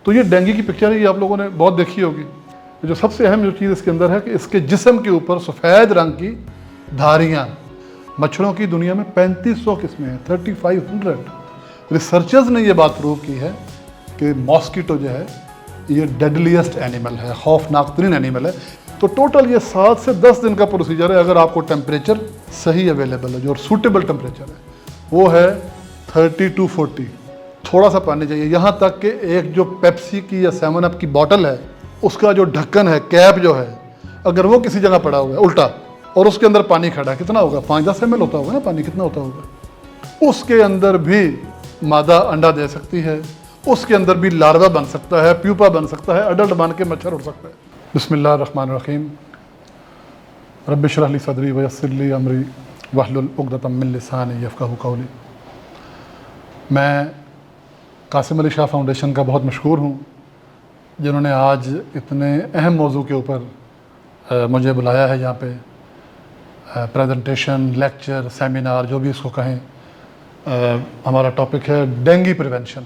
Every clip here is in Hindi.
तो ये डेंगू की पिक्चर है, ये आप लोगों ने बहुत देखी होगी। जो सबसे अहम जो चीज़ इसके अंदर है कि इसके जिस्म के ऊपर सफ़ेद रंग की धारियाँ। मच्छरों की दुनिया में 3500 किस्में हैं, 3500। रिसर्चर्स ने ये बात प्रूव की है कि मॉस्किटो जो है ये डेडलीस्ट एनिमल है, खौफनाक तरीन एनिमल है। तो टोटल ये 7 से 10 दिन का प्रोसीजर है। अगर आपको टेम्परेचर सही अवेलेबल है, जो सूटेबल टेम्परेचर है वो है 30 to 40। थोड़ा सा पानी चाहिए, यहाँ तक कि एक जो पेप्सी की या 7 अप की बॉटल है उसका जो ढक्कन है, कैप जो है, अगर वो किसी जगह पड़ा हुआ है उल्टा और उसके अंदर पानी खड़ा है, कितना होगा, 5-10 ml होता होगा ना पानी, कितना होता होगा, उसके अंदर भी मादा अंडा दे सकती है, उसके अंदर भी लार्वा बन सकता है, प्यूपा बन सकता है, अडल्ट बन के मच्छर उड़ सकता है। बिस्मिल्लाहिर्रहमानिर्रहीम। रब्बि इश्रह ली सदरी वयस्सिर ली अमरी वहलुल उक़दतम मिन लिसानी यफ़क़हू क़ौली। मैं कासिम अली शाह फाउंडेशन का बहुत मशकूर हूँ जिन्होंने आज इतने अहम मौजू के ऊपर मुझे बुलाया है। यहाँ पे प्रेजेंटेशन, लेक्चर, सेमिनार, जो भी इसको कहें। हमारा टॉपिक है डेंगू प्रिवेंशन।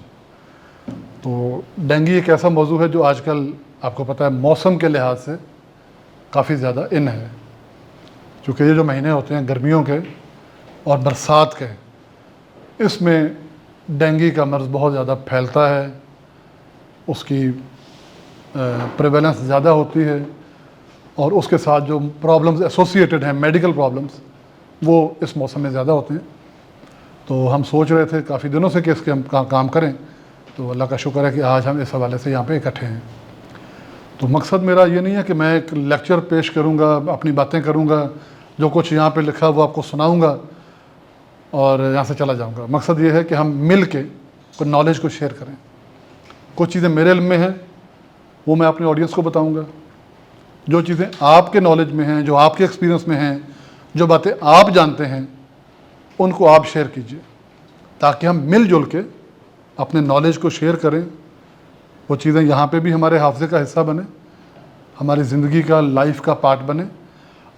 तो डेंगू एक ऐसा मौजू है जो आजकल आपको पता है मौसम के लिहाज से काफ़ी ज़्यादा इन है, क्योंकि ये जो महीने होते हैं गर्मियों के और बरसात के, इसमें डेंगू का मर्ज़ बहुत ज़्यादा फैलता है, उसकी प्रेवलेंस ज़्यादा होती है और उसके साथ जो प्रॉब्लम्स एसोसिएटेड हैं, मेडिकल प्रॉब्लम्स, वो इस मौसम में ज़्यादा होते हैं। तो हम सोच रहे थे काफ़ी दिनों से कि इसके हम काम करें, तो अल्लाह का शुक्र है कि आज हम इस हवाले से यहाँ पे इकट्ठे हैं। तो मकसद मेरा ये नहीं है कि मैं एक लेक्चर पेश करूँगा, अपनी बातें करूँगा, जो कुछ यहाँ पे लिखा वो आपको सुनाऊँगा और यहाँ से चला जाऊँगा। मकसद ये है कि हम मिल के कुछ नॉलेज को शेयर करें। कुछ चीज़ें मेरे इल्म में हैं वो मैं अपने ऑडियंस को बताऊँगा, जो चीज़ें आपके नॉलेज में हैं, जो आपके एक्सपीरियंस में हैं, जो बातें आप जानते हैं, उनको आप शेयर कीजिए ताकि हम मिलजुल के अपने नॉलेज को शेयर करें। वो चीज़ें यहाँ पे भी हमारे हाफ़ज़े का हिस्सा बने, हमारी ज़िंदगी का, लाइफ का पार्ट बने,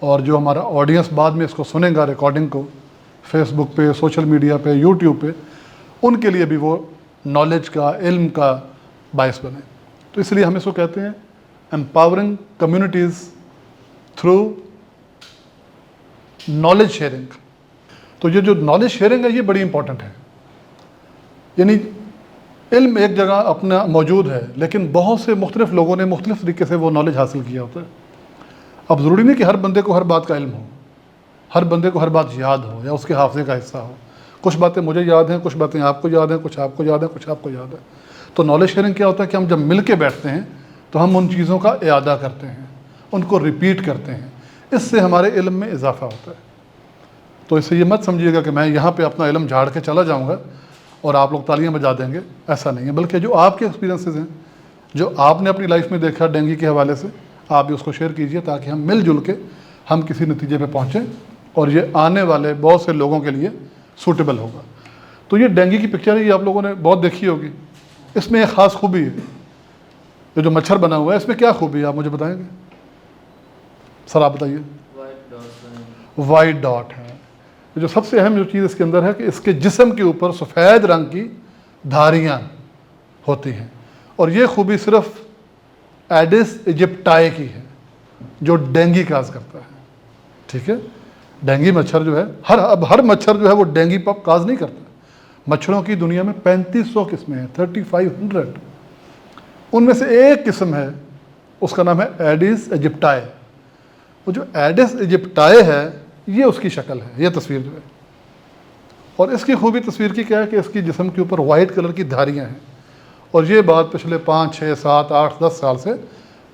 और जो हमारा ऑडियंस बाद में इसको सुनेगा रिकॉर्डिंग को फेसबुक पे, सोशल मीडिया पे, यूट्यूब पे, उनके लिए भी वो नॉलेज का, इल्म का बायस बने। तो इसलिए हम इसको कहते हैं empowering communities through knowledge sharing. तो ये जो नॉलेज शेयरिंग है ये बड़ी इंपॉर्टेंट है। यानी इल्म एक जगह अपना मौजूद है, लेकिन बहुत से मुख्तलिफ लोगों ने मुख्तलिफ तरीके से वो नॉलेज हासिल किया होता है। अब ज़रूरी नहीं कि हर बंदे को हर बात का इल्म हो, हर बंदे को हर बात याद हो या उसके हाफ़ज़े का हिस्सा हो। कुछ बातें मुझे याद हैं, कुछ बातें आपको याद हैं, कुछ आपको याद है, कुछ आपको याद है। तो नॉलेज शेयरिंग क्या होता है कि हम जब मिल के बैठते हैं तो हम उन चीज़ों का इआदा करते हैं, उनको रिपीट करते हैं, इससे हमारे इल्म में इजाफ़ा होता है। तो इससे ये मत समझिएगा कि मैं यहाँ पे अपना इल्म झाड़ के चला जाऊँगा और आप लोग तालियाँ बजा देंगे, ऐसा नहीं है। बल्कि जो आपके एक्सपीरियंसेस हैं, जो आपने अपनी लाइफ में देखा डेंगू के हवाले से, आप भी उसको शेयर कीजिए ताकि हम मिलजुल के हम किसी नतीजे पे पहुँचें और ये आने वाले बहुत से लोगों के लिए सूटेबल होगा। तो ये डेंगू की पिक्चर है, ये आप लोगों ने बहुत देखी होगी। इसमें एक ख़ास खूबी है, ये जो मच्छर बना हुआ है इसमें क्या खूबी है आप मुझे बताएंगे? सर आप बताइए। वाइट डॉट है। जो सबसे अहम जो चीज़ इसके अंदर है कि इसके जिस्म के ऊपर सफ़ेद रंग की धारियाँ होती हैं, और ये खूबी सिर्फ एडिस इजिप्टाई की है जो डेंगू काज करता है। ठीक है, डेंगू मच्छर जो है हर मच्छर जो है वो डेंगू पप काज नहीं करता। मच्छरों की दुनिया में 3500 किस्में हैं, 3500। उनमें से एक किस्म है, उसका नाम है एडिस इजिप्टाई। वो जो एडिस इजिप्टाई है ये उसकी शक्ल है, ये तस्वीर जो है। और इसकी खूबी तस्वीर की क्या है कि इसकी जिस्म के ऊपर वाइट कलर की धारियाँ हैं। और ये बात पिछले 5, 6, 7, 8, 10 साल से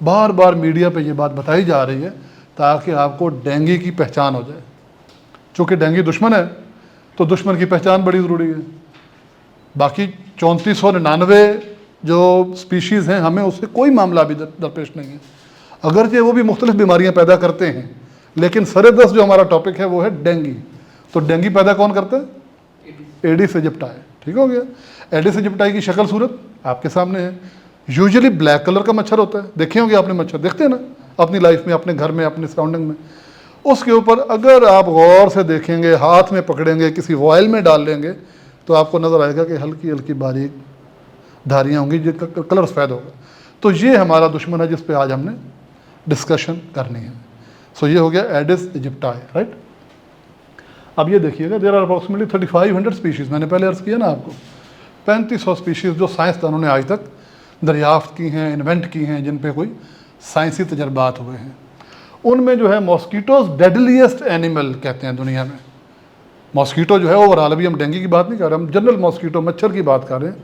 बार बार मीडिया पे ये बात बताई जा रही है ताकि आपको डेंगू की पहचान हो जाए। चूँकि डेंगू दुश्मन है तो दुश्मन की पहचान बड़ी ज़रूरी है। बाकी 3499 जो स्पीशीज़ हैं हमें उससे कोई मामला भी दरपेश नहीं है, अगरचे वो भी मुख्तलिफ बीमारियाँ पैदा करते हैं, लेकिन सर-ए-दस्त जो हमारा टॉपिक है वो है डेंगू। तो डेंगू पैदा कौन करता है? Aedes aegypti. ठीक हो गया। एडिस इजिप्टाई की शक्ल सूरत आपके सामने है। यूजुअली ब्लैक कलर का मच्छर होता है, देखे होंगे आपने, मच्छर देखते हैं ना अपनी लाइफ में, अपने घर में, अपने सराउंडिंग में। उसके ऊपर अगर आप गौर से देखेंगे, हाथ में पकड़ेंगे, किसी ऑयल में डाल लेंगे, तो आपको नज़र आएगा कि हल्की हल्की बारीक धारियाँ होंगी, जो कलर सफ़ेद होगा। तो ये हमारा दुश्मन है जिस पे आज हमने डिस्कशन करनी है। सो ये हो गया एडिस इजिप्टाई, राइट। अब ये देखिएगा, देयर आर अप्रॉक्सीमेटली 3500 स्पीशीज़, मैंने पहले अर्ज़ किया ना आपको, 3500 स्पीशीज़ जो साइंसदानों ने आज तक दरियाफ्त की हैं, इन्वेंट की हैं, जिन पे कोई साइंसी तजर्बात हुए हैं। उनमें जो है मॉस्कीटोज डेडलीस्ट एनिमल कहते हैं दुनिया में। मॉस्कीटो जो है ओवरऑल, अभी हम डेंगू की बात नहीं कर रहे, हम जनरल मॉस्कीटो, मच्छर की बात कर रहे हैं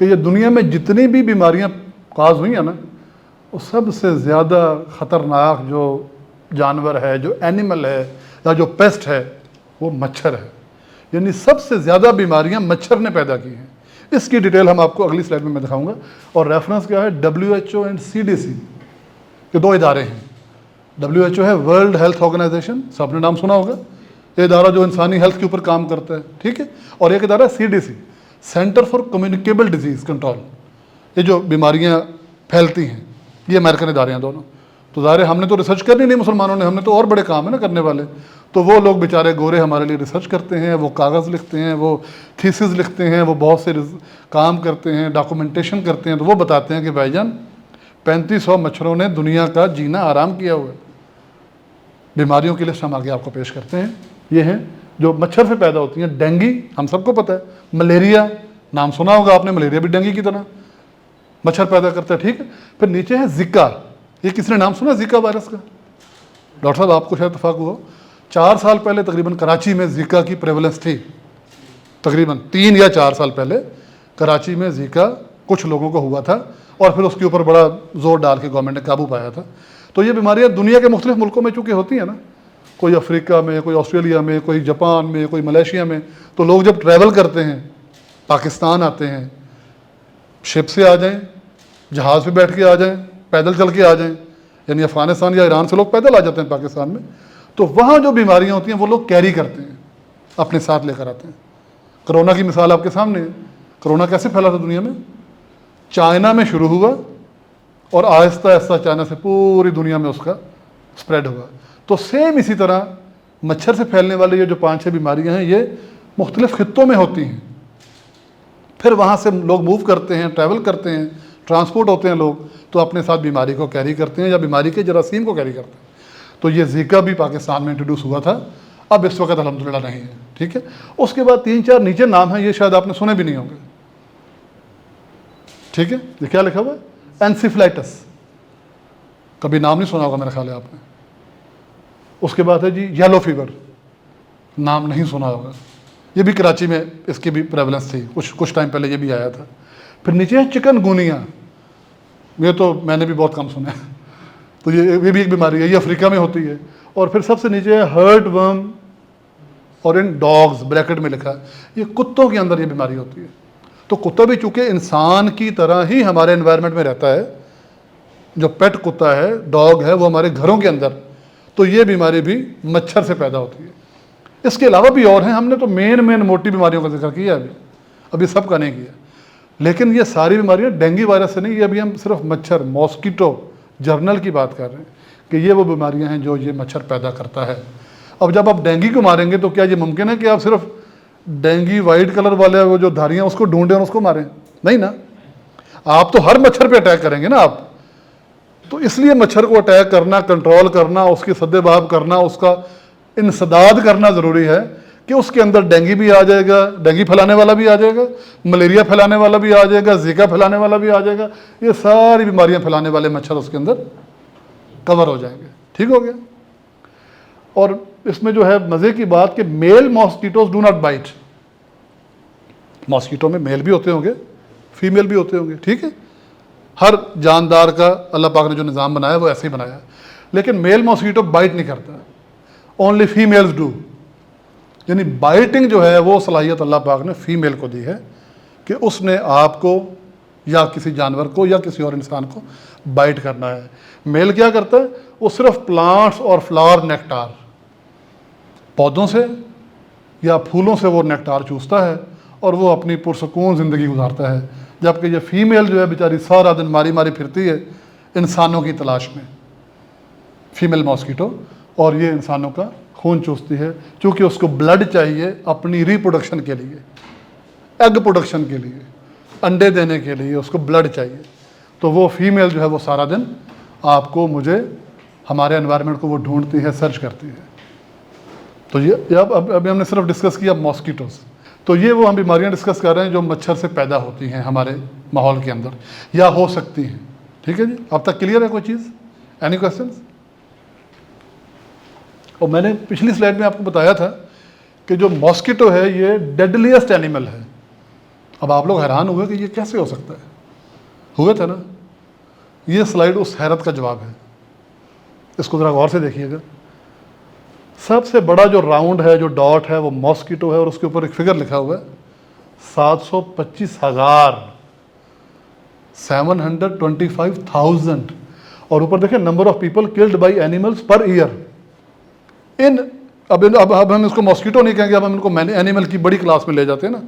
कि ये दुनिया में जितनी भी बीमारियां काज हुई हैं ना, वो सबसे ज़्यादा ख़तरनाक जो जानवर है, जो एनिमल है या जो पेस्ट है, वो मच्छर है। यानी सबसे ज़्यादा बीमारियां मच्छर ने पैदा की हैं। इसकी डिटेल हम आपको अगली स्लाइड में मैं दिखाऊंगा। और रेफरेंस क्या है, WHO एंड CDC के दो इदारे हैं। WHO है वर्ल्ड हेल्थ ऑर्गेनाइजेशन, सबने नाम सुना होगा, ये इदारा जो इंसानी हेल्थ के ऊपर काम करता है, ठीक है। और एक इदारा CDC, centre for communicable disease control, ये जो बीमारियां फैलती हैं, ये अमेरिकन इदारे हैं दोनों। तो ज़ाहिर हमने तो रिसर्च करनी नहीं मुसलमानों ने, हमने तो और बड़े काम है ना करने वाले। तो वो लोग बेचारे गोरे हमारे लिए रिसर्च करते हैं, वो कागज़ लिखते हैं, वो थीसिस लिखते हैं, वो बहुत से काम करते हैं, डॉक्यूमेंटेशन करते हैं। तो वो बताते हैं कि भाईजान 3500 मच्छरों ने दुनिया का जीना आराम किया हुआ है। बीमारियों की लिस्ट हम आगे आपको पेश करते हैं। ये हैं जो मच्छर से पैदा होती हैं। डेंगू हम सबको पता है, मलेरिया नाम सुना होगा आपने, मलेरिया भी डेंगू की तरह मच्छर पैदा करता है, ठीक है। फिर नीचे है जिका, ये किसने नाम सुना जिका वायरस का? डॉक्टर साहब आपको शायद इत्तेफाक हो, 4 साल पहले तकरीबन कराची में जिका की प्रेवलेंस थी। तकरीबन 3 या 4 साल पहले कराची में जिका कुछ लोगों को हुआ था, और फिर उसके ऊपर बड़ा जोर डाल के गवर्नमेंट ने काबू पाया था। तो ये बीमारियां दुनिया के मुख्तलिफ मुल्कों में चूँकि होती हैं ना, कोई अफ्रीका में, कोई ऑस्ट्रेलिया में, कोई जापान में, कोई मलेशिया में, तो लोग जब ट्रैवल करते हैं, पाकिस्तान आते हैं, शिप से आ जाएं, जहाज़ पे बैठ के आ जाएं, पैदल चल के आ जाएं, यानी अफ़गानिस्तान या ईरान से लोग पैदल आ जाते हैं पाकिस्तान में, तो वहाँ जो बीमारियाँ होती हैं वो लोग कैरी करते हैं, अपने साथ लेकर आते हैं। कोरोना की मिसाल आपके सामने है। कोरोना कैसे फैला था दुनिया में? चाइना में शुरू हुआ और आहिस्ता आहिस्ता चाइना से पूरी दुनिया में उसका स्प्रेड हुआ। तो सेम इसी तरह मच्छर से फैलने वाली ये जो 5-6 बीमारियां हैं, ये मुख्तलिफ खित्तों में होती हैं। फिर वहाँ से लोग मूव करते हैं, ट्रैवल करते हैं, ट्रांसपोर्ट होते हैं लोग, तो अपने साथ बीमारी को कैरी करते हैं या बीमारी के जरासीम को कैरी करते हैं। तो ये ज़िका भी पाकिस्तान में इंट्रोड्यूस हुआ था, अब इस वक्त अल्हम्दुलिल्लाह नहीं है, ठीक है। उसके बाद 3-4 नीचे नाम हैं, ये शायद आपने सुने भी नहीं होंगे, ठीक है। ये क्या लिखा हुआ है? एनसीफ्लाइटिस, कभी नाम नहीं सुना होगा मेरा ख्याल है आपने। उसके बाद है जी येलो फीवर, नाम नहीं सुना होगा, ये भी कराची में इसकी भी प्रेवलेंस थी, कुछ टाइम पहले ये भी आया था। फिर नीचे है चिकनगुनिया, ये तो मैंने भी बहुत कम सुना है, तो ये भी एक बीमारी है, ये अफ्रीका में होती है। और फिर सबसे नीचे है हर्ट वर्म, और इन डॉग्स ब्रैकेट में लिखा है, ये कुत्तों के अंदर ये बीमारी होती है। तो कुत्ता भी चूँकि इंसान की तरह ही हमारे एनवायरनमेंट में रहता है, जो पेट कुत्ता है, डॉग है, वो हमारे घरों के अंदर, तो ये बीमारी भी मच्छर से पैदा होती है। इसके अलावा भी और हैं, हमने तो मेन मोटी बीमारियों का जिक्र किया अभी सब का नहीं किया। लेकिन ये सारी बीमारियां डेंगू वायरस से नहीं, ये अभी हम सिर्फ मच्छर, मॉस्कीटो जर्नल की बात कर रहे हैं कि ये वो बीमारियां हैं जो ये मच्छर पैदा करता है। अब जब आप डेंगू को मारेंगे तो क्या ये मुमकिन है कि आप सिर्फ डेंगू वाइट कलर वाले वो जो धारियाँ उसको ढूंढें और उसको मारें? नहीं ना, आप तो हर मच्छर पे अटैक करेंगे ना आप। तो इसलिए मच्छर को अटैक करना, कंट्रोल करना, उसकी सद्देबाब करना, उसका इंसदाद करना ज़रूरी है कि उसके अंदर डेंगू भी आ जाएगा, डेंगू फैलाने वाला भी आ जाएगा, मलेरिया फैलाने वाला भी आ जाएगा, ज़िका फैलाने वाला भी आ जाएगा, ये सारी बीमारियां फैलाने वाले मच्छर उसके अंदर कवर हो जाएंगे। ठीक हो गया। और इसमें जो है मज़े की बात कि male mosquitoes do not bite. Mosquito में मेल भी होते होंगे, फीमेल भी होते होंगे, ठीक है। हर जानदार का अल्लाह पाक ने जो निज़ाम बनाया वो ऐसे ही बनाया है। लेकिन मेल मॉस्कीटो बाइट नहीं करता, ओनली फीमेल्स डू। यानी बाइटिंग जो है वो सलाहियत अल्लाह पाक ने फीमेल को दी है कि उसने आपको या किसी जानवर को या किसी और इंसान को बाइट करना है। मेल क्या करता है? वो सिर्फ प्लांट्स और फ्लावर नेक्टार, पौधों से या फूलों से वो नेक्टार चूसता है और वो अपनी पुरसकून ज़िंदगी गुजारता है। जबकि ये फीमेल जो है बेचारी सारा दिन मारी मारी फिरती है इंसानों की तलाश में, फीमेल मॉस्कीटो, और ये इंसानों का खून चूसती है क्योंकि उसको ब्लड चाहिए अपनी रिप्रोडक्शन के लिए, एग प्रोडक्शन के लिए। अंडे देने के लिए उसको ब्लड चाहिए, तो वो फीमेल जो है वो सारा दिन आपको, मुझे, हमारे एनवायरनमेंट को वो ढूंढती है, सर्च करती है। तो ये अब अभी हमने सिर्फ डिस्कस किया मॉस्किटोस। तो ये वो हम बीमारियां डिस्कस कर रहे हैं जो मच्छर से पैदा होती हैं हमारे माहौल के अंदर या हो सकती हैं। ठीक है जी, अब तक क्लियर है कोई चीज़? Any questions? और मैंने पिछली स्लाइड में आपको बताया था कि जो मॉस्किटो है ये डेडलीस्ट एनिमल है। अब आप लोग हैरान हुए कि ये कैसे हो सकता है, हुए थे ना? ये स्लाइड उस हैरत का जवाब है। इसको ज़रा गौर से देखिएगा। सबसे बड़ा जो राउंड है, जो डॉट है, वो मॉस्किटो है और उसके ऊपर एक फिगर लिखा हुआ है 725,000, 725,000, और ऊपर देखें number of people killed by animals per year in. अब हम इसको मॉस्किटो नहीं कहेंगे, अब हम इनको एनिमल की बड़ी क्लास में ले जाते हैं ना।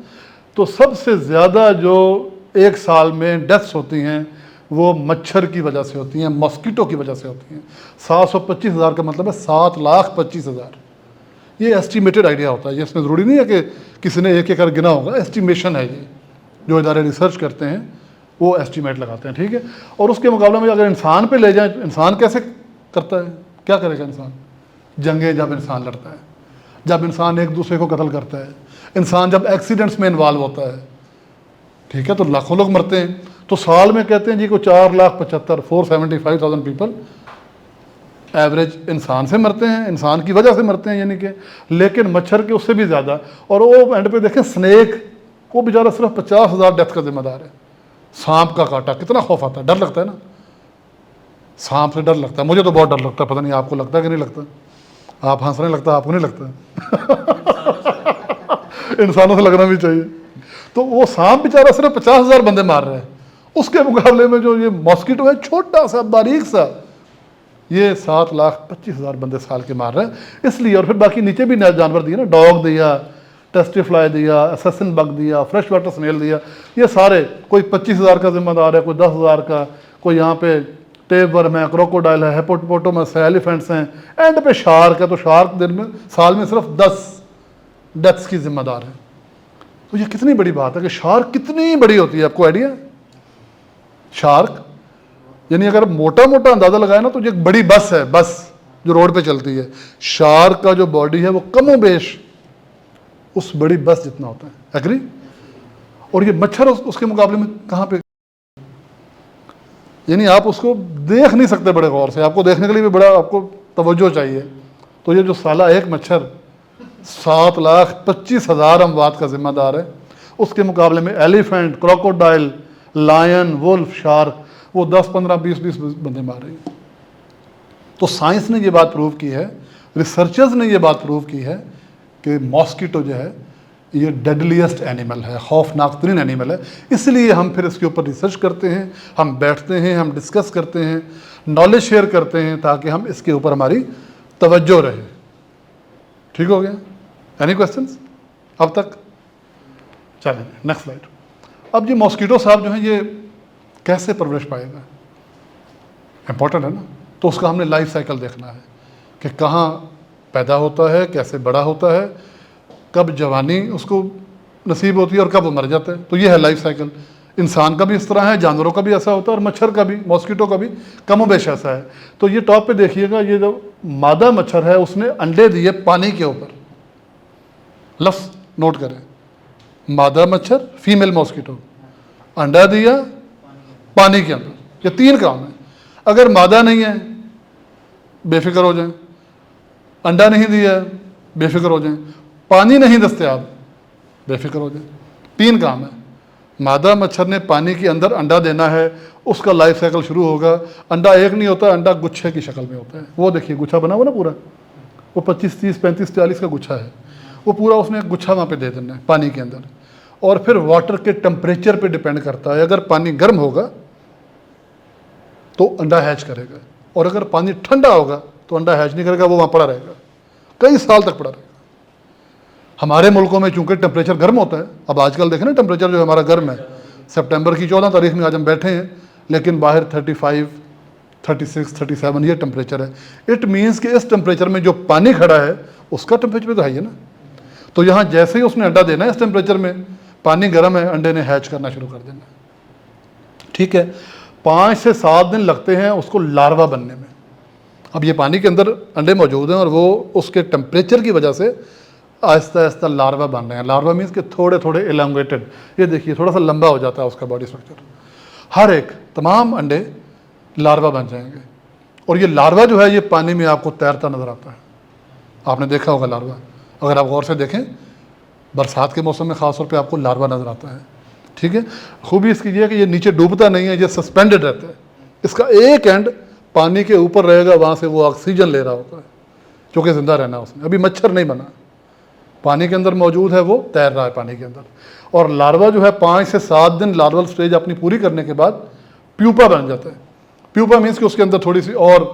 तो सबसे ज़्यादा जो एक साल में डेथ्स होती हैं वो मच्छर की वजह से होती हैं, मॉस्किटो की वजह से होती हैं। 725,000 का मतलब है 7,25,000। ये एस्टिमेटेड आइडिया होता है, ये इसमें ज़रूरी नहीं है कि किसी ने एक कर गिना होगा। एस्टिमेशन है ये, जो इदारे रिसर्च करते हैं वो एस्टिमेट लगाते हैं। ठीक है, और उसके मुकाबले में अगर इंसान पे ले जाएं, इंसान कैसे करता है, क्या करेगा इंसान? जंगें जब इंसान लड़ता है, जब इंसान एक दूसरे को कत्ल करता है, इंसान जब एक्सीडेंट्स में इन्वॉल्व होता है, ठीक है, तो लाखों लोग मरते हैं। तो साल में कहते हैं जी को 4,75,475,000 पीपल एवरेज इंसान से मरते हैं, इंसान की वजह से मरते हैं यानी कि। लेकिन मच्छर के उससे भी ज़्यादा। और वो एंड पे देखें स्नेक, वो बेचारा सिर्फ 50,000 डेथ का जिम्मेदार है। सांप का काटा कितना खौफ आता है, डर लगता है ना? सांप से डर लगता है, मुझे तो बहुत डर लगता है, पता नहीं आपको लगता है कि नहीं लगता? आप हंसने लगता है, आपको नहीं लगता? इंसानों से लगना भी चाहिए। तो वो सांप बेचारा सिर्फ 50,000 बंदे मार रहे हैं, उसके मुकाबले में जो ये मॉस्किटो है छोटा सा बारीक सा, ये 7,25,000 बंदे साल के मार रहे हैं। इसलिए, और फिर बाकी नीचे भी नए जानवर दिए ना, डॉग दिया, टेस्टिफ्लाई दिया, असैसिन बग दिया, फ्रेश वाटर स्नेल दिया, ये सारे कोई 25,000 का जिम्मेदार है, कोई 10,000 का, कोई यहाँ पे टेपवर्म है, क्रोकोडाइल है, हिप्पोपोटामस है, एलिफेंट्स हैं, एंड पे शार्क है। तो शार्क दिन में, साल में सिर्फ 10 डेथ्स की जिम्मेदार है। तो ये कितनी बड़ी बात है कि शार्क कितनी बड़ी होती है, आपको आइडिया? शार्क यानी अगर मोटा मोटा अंदाजा लगाए ना तो ये एक बड़ी बस है, बस जो रोड पे चलती है। शार्क का जो बॉडी है वो कमोबेश उस बड़ी बस जितना होता है, एग्री? और ये मच्छर उसके मुकाबले में कहाँ पे, यानी आप उसको देख नहीं सकते बड़े गौर से, आपको देखने के लिए भी बड़ा आपको तवज्जो चाहिए। तो ये जो साला एक मच्छर 7,25,000 अमवात का जिम्मेदार है, उसके मुकाबले में elephant, crocodile, lion, wolf, shark वो 10, 15, 20 बंदे मार रही हैं। तो साइंस ने ये बात प्रूव की है, रिसर्चर्स ने ये बात प्रूव की है कि मॉस्किटो जो है ये डेडलीस्ट एनिमल है, खौफनाक तरीन एनिमल है। इसलिए हम फिर इसके ऊपर रिसर्च करते हैं, हम बैठते हैं, हम डिस्कस करते हैं, नॉलेज शेयर करते हैं ताकि हम इसके ऊपर हमारी तवज्जो रहे। ठीक हो गया? एनी क्वेश्चंस अब तक? चलें नेक्स्ट स्लाइड। अब ये मॉस्किटो साहब जो हैं ये कैसे परवरिश पाएगा, इम्पोर्टेंट है ना? तो उसका हमने लाइफ साइकिल देखना है कि कहाँ पैदा होता है, कैसे बड़ा होता है, कब जवानी उसको नसीब होती है और कब वो मर जाता है। तो ये है लाइफ साइकिल। इंसान का भी इस तरह है, जानवरों का भी ऐसा होता है, और मच्छर का भी, मॉस्किटो का भी कमोबेश ऐसा है। तो ये टॉप पे देखिएगा, ये जो मादा मच्छर है उसने अंडे दिए पानी के ऊपर। लफ्ज़ नोट करें, मादा मच्छर, फीमेल मॉस्किटो, अंडा दिया पानी के अंदर। ये 3 काम है। अगर मादा नहीं है बेफिक्र हो जाएं, अंडा नहीं दिया बेफिक्र हो जाएं, पानी नहीं दस्तयाब बेफिक्र हो जाएं। 3 काम है। मादा मच्छर ने पानी के अंदर अंडा देना है, उसका लाइफ साइकिल शुरू होगा। अंडा एक नहीं होता, अंडा गुच्छे की शक्ल में होता है। वो देखिए गुच्छा बना हुआ ना पूरा, वो 25, 30, 35, 40 का गुच्छा है। वो पूरा उसने एक गुच्छा वहाँ पे दे देना है पानी के अंदर। और फिर वाटर के टेम्परेचर पे डिपेंड करता है। अगर पानी गर्म होगा तो अंडा हैच करेगा, और अगर पानी ठंडा होगा तो अंडा हैच नहीं करेगा, वो वहाँ पड़ा रहेगा, कई साल तक पड़ा रहेगा। हमारे मुल्कों में चूंकि टेम्परेचर गर्म होता है, अब आजकल देखें ना टेम्परेचर जो हमारा गर्म है, सितंबर की 14 तारीख में आज हम बैठे हैं, लेकिन बाहर 35, 36, 37 ये टेम्परेचर है। इट मीन्स कि इस टेम्परेचर में जो पानी खड़ा है उसका टेम्परेचर तो है ना। तो यहाँ जैसे ही उसने अंडा देना है इस टेम्परेचर में, पानी गर्म है, अंडे ने हैच करना शुरू कर देना, ठीक है। 5 से 7 दिन लगते हैं उसको लार्वा बनने में। अब ये पानी के अंदर अंडे मौजूद हैं और वो उसके टेम्परेचर की वजह से आहिस्ता आहिस्ता लार्वा बन रहे हैं। लार्वा मीन्स कि थोड़े थोड़े एलोंगेटेड, ये देखिए थोड़ा सा लंबा हो जाता है उसका बॉडी स्ट्रक्चर। हर एक तमाम अंडे लार्वा बन जाएंगे और ये लार्वा जो है ये पानी में आपको तैरता नज़र आता है। आपने देखा होगा लार्वा, अगर आप गौर से देखें बरसात के मौसम में ख़ास तौर पे आपको लार्वा नज़र आता है, ठीक है। खूबी इसकी ये है कि ये नीचे डूबता नहीं है, ये सस्पेंडेड रहता है। इसका एक एंड पानी के ऊपर रहेगा, वहाँ से वो ऑक्सीजन ले रहा होता है क्योंकि ज़िंदा रहना उसने। अभी मच्छर नहीं बना, पानी के अंदर मौजूद है, वो तैर रहा है पानी के अंदर। और लार्वा जो है 5 से 7 दिन लार्वल स्टेज अपनी पूरी करने के बाद प्यूपा बन जाता है। प्यूपा मीन्स कि उसके अंदर थोड़ी सी और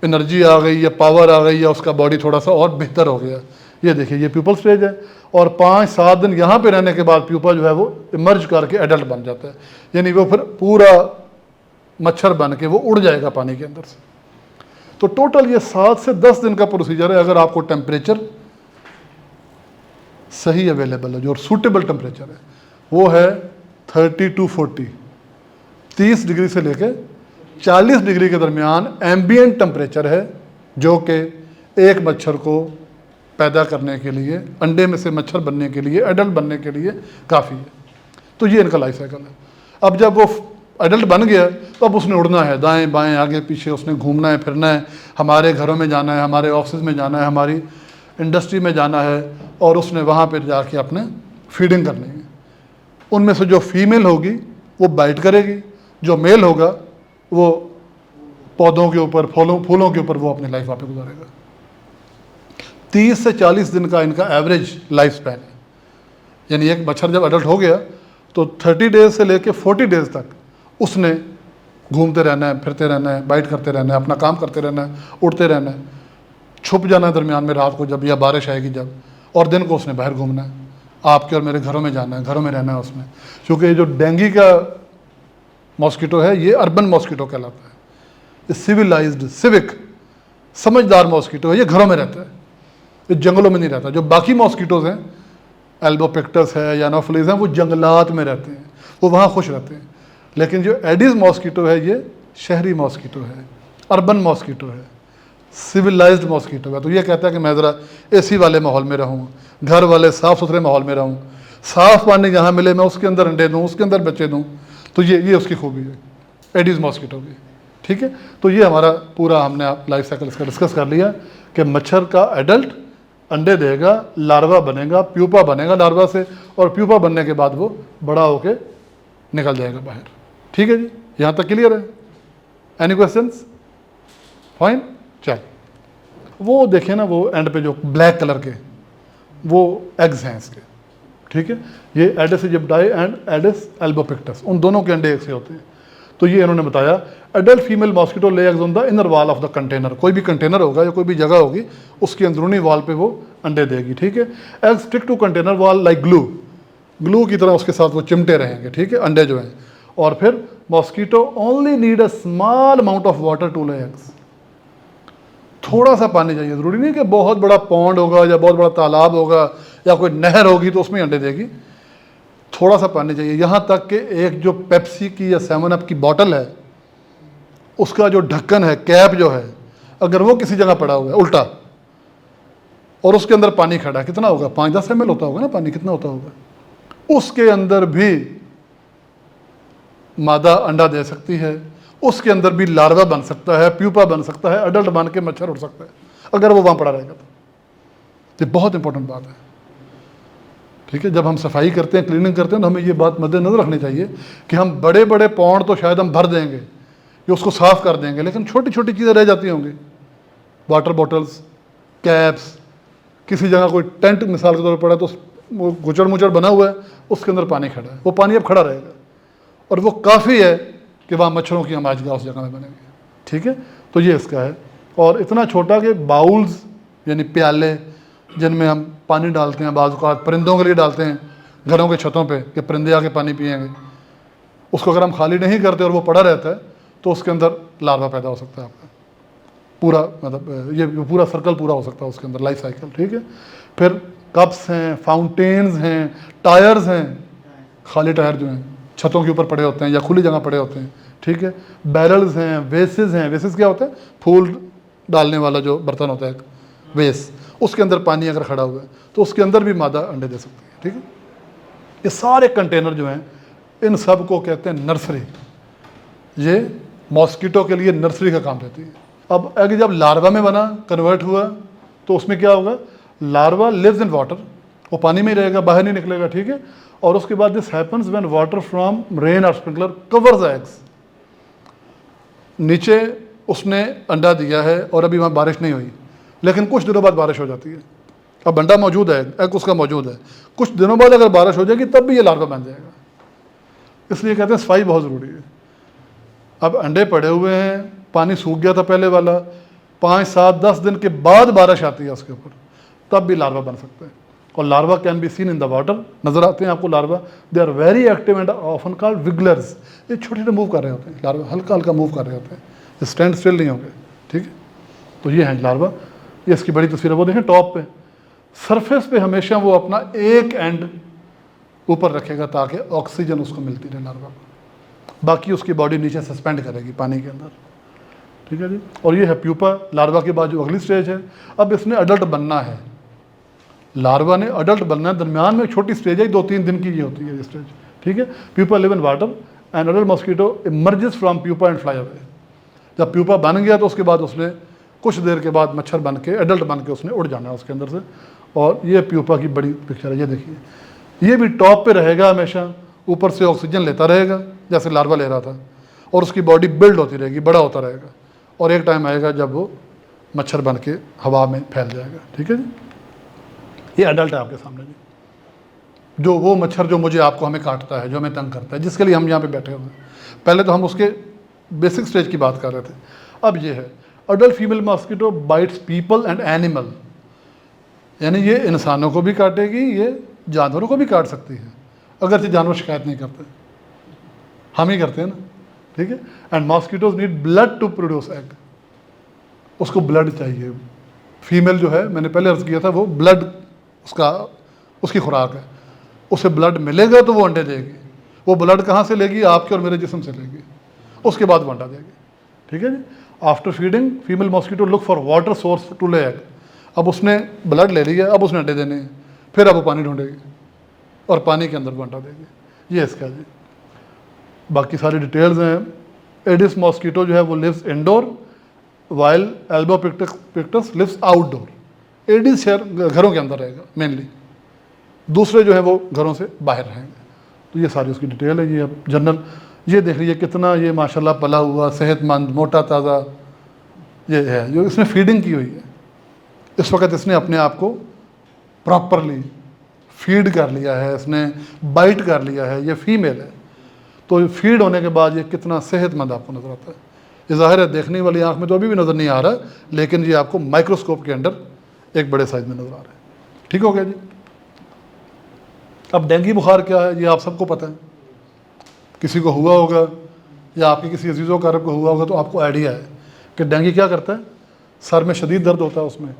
एनर्जी आ गई या पावर आ गई या उसका बॉडी थोड़ा सा और बेहतर हो गया। ये देखिए ये प्यूपल स्टेज है और 5-7 दिन यहाँ पे रहने के बाद प्यूपा जो है वो इमर्ज करके एडल्ट बन जाता है, यानी वो फिर पूरा मच्छर बन के वो उड़ जाएगा पानी के अंदर से। तो टोटल ये 7 से 10 दिन का प्रोसीजर है। अगर आपको टेम्परेचर सही अवेलेबल है, जो सूटेबल टेम्परेचर है वो है 30 to 40, 30 डिग्री से लेकर 40 डिग्री के दरमियान एम्बिएंट टेम्परेचर है, जो कि एक मच्छर को पैदा करने के लिए, अंडे में से मच्छर बनने के लिए, एडल्ट बनने के लिए काफ़ी है। तो ये इनका लाइफ साइकिल है। अब जब वो एडल्ट बन गया तो अब उसने उड़ना है, दाएं बाएं आगे पीछे उसने घूमना है, फिरना है, हमारे घरों में जाना है, हमारे ऑफिस में जाना है, हमारी इंडस्ट्री में जाना है और उसने वहाँ पर जाके अपने फीडिंग करनी है। उनमें से जो फीमेल होगी वो बाइट करेगी, जो मेल होगा वो पौधों के ऊपर, फूलों के ऊपर वो अपनी लाइफ वहाँ पे गुजारेगा। 30 से 40 दिन का इनका एवरेज लाइफ स्पैन है। यानी एक मच्छर जब एडल्ट हो गया तो 30 डेज से लेके 40 डेज तक उसने घूमते रहना है, फिरते रहना है, बाइट करते रहना है, अपना काम करते रहना है, उड़ते रहना है, छुप जाना है दरमियान में रात को जब या बारिश आएगी जब, और दिन को उसने बाहर घूमना है, आपके और मेरे घरों में जाना है, घरों में रहना है उसमें। क्योंकि ये जो डेंगू का मॉस्किटो है ये अर्बन मॉस्किटो कहलाता है, ये सिविलाइज्ड, सिविक, समझदार मॉस्किटो है, ये घरों में रहता है, ये जंगलों में नहीं रहता। जो बाकी मॉस्किटोज़ हैं, एल्बोपिक्टस है या एनोफिलीज हैं, वो जंगलात में रहते हैं, वो वहाँ खुश रहते हैं। लेकिन जो एडिस मॉस्किटो है ये शहरी मॉस्किटो है, अर्बन मॉस्किटो है, सिविलाइज्ड मॉस्किटो है। तो ये कहता है कि मैं ज़रा एसी वाले माहौल में रहूँ, घर वाले साफ़ सुथरे माहौल में रहूँ, साफ़ पानी जहाँ मिले मैं उसके अंदर अंडे दूँ, उसके अंदर बच्चे दूँ। तो ये उसकी खूबी है एडिस मॉस्किटो की, ठीक है। तो ये हमारा पूरा हमने लाइफ साइकिल इसका डिस्कस कर लिया कि मच्छर का एडल्ट अंडे देगा, लार्वा बनेगा, प्यूपा बनेगा लार्वा से, और प्यूपा बनने के बाद वो बड़ा होके निकल जाएगा बाहर। ठीक है जी, यहाँ तक क्लियर है? Any questions? फाइन, चल। वो देखें ना, वो एंड पे जो ब्लैक कलर के वो एग्स हैं इसके, ठीक है। ये Aedes aegypti and Aedes albopictus, उन दोनों के अंडे एक से होते हैं। तो ये इन्होंने बताया adult female mosquito lay eggs on the inner wall of the container. कोई भी कंटेनर होगा या कोई भी जगह होगी उसकी अंदरूनी वॉल पे वो अंडे देगी, ठीक है। Eggs stick to container wall like glue, glue की तरह उसके साथ वो चिमटे रहेंगे, ठीक है, अंडे जो हैं। और फिर mosquito only need a small amount of water to lay eggs. थोड़ा सा पानी चाहिए, ज़रूरी नहीं कि बहुत बड़ा पॉन्ड होगा या बहुत बड़ा तालाब होगा या कोई नहर होगी तो उसमें अंडे देगी। थोड़ा सा पानी चाहिए, यहाँ तक कि एक जो पेप्सी की या 7 अप की बोतल है उसका जो ढक्कन है, कैप जो है, अगर वो किसी जगह पड़ा हुआ है उल्टा और उसके अंदर पानी खड़ा है, कितना होगा? 5-10 ml होता होगा ना पानी, कितना होता होगा? उसके अंदर भी मादा अंडा दे सकती है, उसके अंदर भी लार्वा बन सकता है, प्यूपा बन सकता है, एडल्ट बन के मच्छर उड़ सकता है अगर वो वहाँ पड़ा रहेगा तो। ये बहुत इंपॉर्टेंट बात है, ठीक है। जब हम सफाई करते हैं, क्लीनिंग करते हैं तो हमें ये बात मद्देनजर रखनी चाहिए कि हम बड़े बड़े पौंड तो शायद हम भर देंगे, ये उसको साफ़ कर देंगे, लेकिन छोटी छोटी चीज़ें रह जाती होंगी, वाटर बॉटल्स, कैप्स, किसी जगह कोई टेंट मिसाल के तौर पर पड़ा तो वो गुचड़ मुचड़ बना हुआ है, उसके अंदर पानी खड़ा है, वो पानी अब खड़ा रहेगा और वो काफ़ी है कि वहाँ मच्छरों की आमाजगाह उस जगह में बनेगी, ठीक है। तो ये इसका है। और इतना छोटा कि बाउल्स यानी प्याले जिनमें हम पानी डालते हैं, बाज़ औक़ात परिंदों के लिए डालते हैं घरों के छतों पे कि परिंदे आके पानी पिएंगे, उसको अगर हम खाली नहीं करते और वो पड़ा रहता है तो उसके अंदर लार्वा पैदा हो सकता है आपका, पूरा मतलब ये पूरा सर्कल पूरा हो सकता है उसके अंदर, लाइफ साइकिल, ठीक है। फिर कप्स हैं, फाउंटेन्स हैं, टायर्स हैं, खाली टायर जो हैं छतों के ऊपर पड़े होते हैं या खुली जगह पड़े होते हैं, ठीक है, बैरल्स हैं, वेसेस हैं। वेसेस क्या होता है? फूल डालने वाला जो बर्तन होता है, वेस, उसके अंदर पानी अगर खड़ा हुआ है तो उसके अंदर भी मादा अंडे दे सकती है, ठीक है। ये सारे कंटेनर जो हैं, इन सब को कहते हैं नर्सरी। ये मॉस्किटो के लिए नर्सरी का काम करती है। अब अगर जब लार्वा में बना, कन्वर्ट हुआ, तो उसमें क्या होगा? लार्वा लिव्स इन वाटर, वो पानी में ही रहेगा, बाहर नहीं निकलेगा, ठीक है। और उसके बाद this happens when water from rain और स्प्रिंकलर कवर्स एग्स। नीचे उसने अंडा दिया है और अभी वहाँ बारिश नहीं हुई, लेकिन कुछ दिनों बाद बारिश हो जाती है। अब अंडा मौजूद है, एग उसका मौजूद है, कुछ दिनों बाद अगर बारिश हो जाएगी तब भी ये लार्वा बन जाएगा। इसलिए कहते हैं सफाई बहुत ज़रूरी है। अब अंडे पड़े हुए हैं, पानी सूख गया था पहले वाला, 5, 7, 10 दिन के बाद बारिश आती है उसके ऊपर, तब भी लार्वा बन सकते हैं। और larva can be seen in the water, नजर आते हैं आपको larva. They are very active and often called wigglers. ये छोटे छोटे मूव कर रहे होते हैं लार्वा, हल्का हल्का मूव कर रहे होते हैं, स्टैंड स्टिल नहीं होंगे, ठीक है। तो ये है लार्वा। ये इसकी बड़ी तस्वीर है, वो देखें टॉप पे, सरफेस पे हमेशा वो अपना एक एंड ऊपर रखेगा ताकि ऑक्सीजन उसको मिलती रहे लार्वा को, बाकी उसकी बॉडी नीचे सस्पेंड करेगी पानी के अंदर, ठीक है जी। और ये है प्यूपा, लार्वा के बाद जो अगली स्टेज है। अब इसने अडल्ट बनना है, लार्वा ने अडल्ट बनना है। दरमियान में एक छोटी स्टेज है, 2-3 दिन की ये होती है ये स्टेज, ठीक है। Pupa live in water and adult mosquito emerges from pupa and fly away. जब प्यूपा बन गया तो उसके बाद उसने कुछ देर के बाद मच्छर बन के, एडल्ट बन के उसने उड़ जाना है उसके अंदर से। और ये प्यूपा की बड़ी पिक्चर है, ये देखिए, ये भी टॉप पे रहेगा हमेशा, ऊपर से ऑक्सीजन लेता रहेगा जैसे लार्वा ले रहा था, और उसकी बॉडी बिल्ड होती रहेगी, बड़ा होता रहेगा, और एक टाइम आएगा जब वो मच्छर बन के हवा में फैल जाएगा, ठीक है जी। ये अडल्ट है आपके सामने जी, जो वो मच्छर जो मुझे आपको हमें काटता है, जो हमें तंग करता है, जिसके लिए हम यहाँ पे बैठे हुए हैं। पहले तो हम उसके बेसिक स्टेज की बात कर रहे थे, अब ये है adult female mosquito bytes people and animal, यानी ये इंसानों को भी काटेगी, ये जानवरों को भी काट सकती है, अगर ये जानवर शिकायत नहीं करते, हम ही करते हैं ना, ठीक है। And mosquitoes need blood to produce egg, उसको ब्लड चाहिए। फीमेल जो है, मैंने पहले अर्ज किया था, वो ब्लड उसकी खुराक है, उसे ब्लड मिलेगा तो वो अंडे देगी। वो ब्लड कहाँ से लेगी? आपके और मेरे जिस्म से लेगी, उसके बाद वो अंडा देगी, ठीक है जी। After feeding female mosquito look for water source to lay egg. अब उसने ब्लड ले लिया, अब उसने अंडे देने हैं, फिर अब वो पानी ढूंढेगी और पानी के अंदर वो अंडा देगी। ये इसका जी, बाकी सारी डिटेल्स हैं। एडिस मॉस्किटो जो है वो lives indoor, while albopictus lives outdoor. Aedes शहर घरों के अंदर रहेगा मेनली, दूसरे जो है वो घरों से बाहर रहेंगे। तो ये सारी उसकी डिटेल है। ये अब जनरल ये देख लीजिए कितना ये माशाल्लाह पला हुआ, सेहतमंद, मोटा ताज़ा ये है, जो इसने फीडिंग की हुई है। इस वक्त इसने अपने आप को प्रॉपरली फीड कर लिया है, इसने बाइट कर लिया है, ये फीमेल है। तो फीड होने के बाद ये कितना सेहतमंद आपको नज़र आता है। ये ज़ाहिर है देखने वाली आँख में तो अभी भी नज़र नहीं आ रहा, लेकिन ये आपको माइक्रोस्कोप के अंदर एक बड़े साइज में नज़र आ रहा है। ठीक हो गया जी। अब डेंगू बुखार क्या है ये आप सबको पता है, किसी को हुआ होगा या आपके किसी अजीज़ो कारब को हुआ होगा तो आपको आइडिया है कि डेंगू क्या करता है। सर में शदीद दर्द होता है, उसमें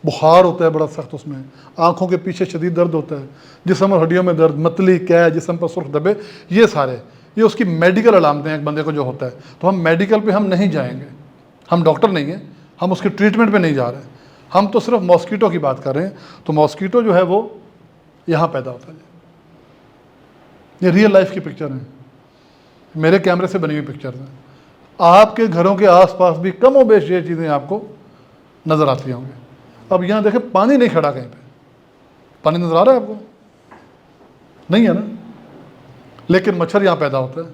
बुखार होता है बड़ा सख्त, उसमें आँखों के पीछे शदीद दर्द होता है, जिस्म और हड्डियों में दर्द, मतली, कै, जिस्म पर सुर्ख धब्बे, ये सारे ये उसकी मेडिकल अलामतें एक बंदे को जो होता है। तो हम मेडिकल पे हम नहीं जाएंगे, हम डॉक्टर नहीं हैं, हम उसके ट्रीटमेंट पे नहीं जा रहे हैं, हम तो सिर्फ मॉस्किटो की बात कर रहे हैं। तो मॉस्किटो जो है वो यहाँ पैदा होता है। ये रियल लाइफ की पिक्चर है, मेरे कैमरे से बनी हुई पिक्चर हैं। आपके घरों के आसपास भी कम और बेश ये चीज़ें आपको नज़र आती होंगी। अब यहाँ देखें पानी नहीं खड़ा कहीं पे, पानी नज़र आ रहा है आपको? नहीं है ना, लेकिन मच्छर यहाँ पैदा होता है।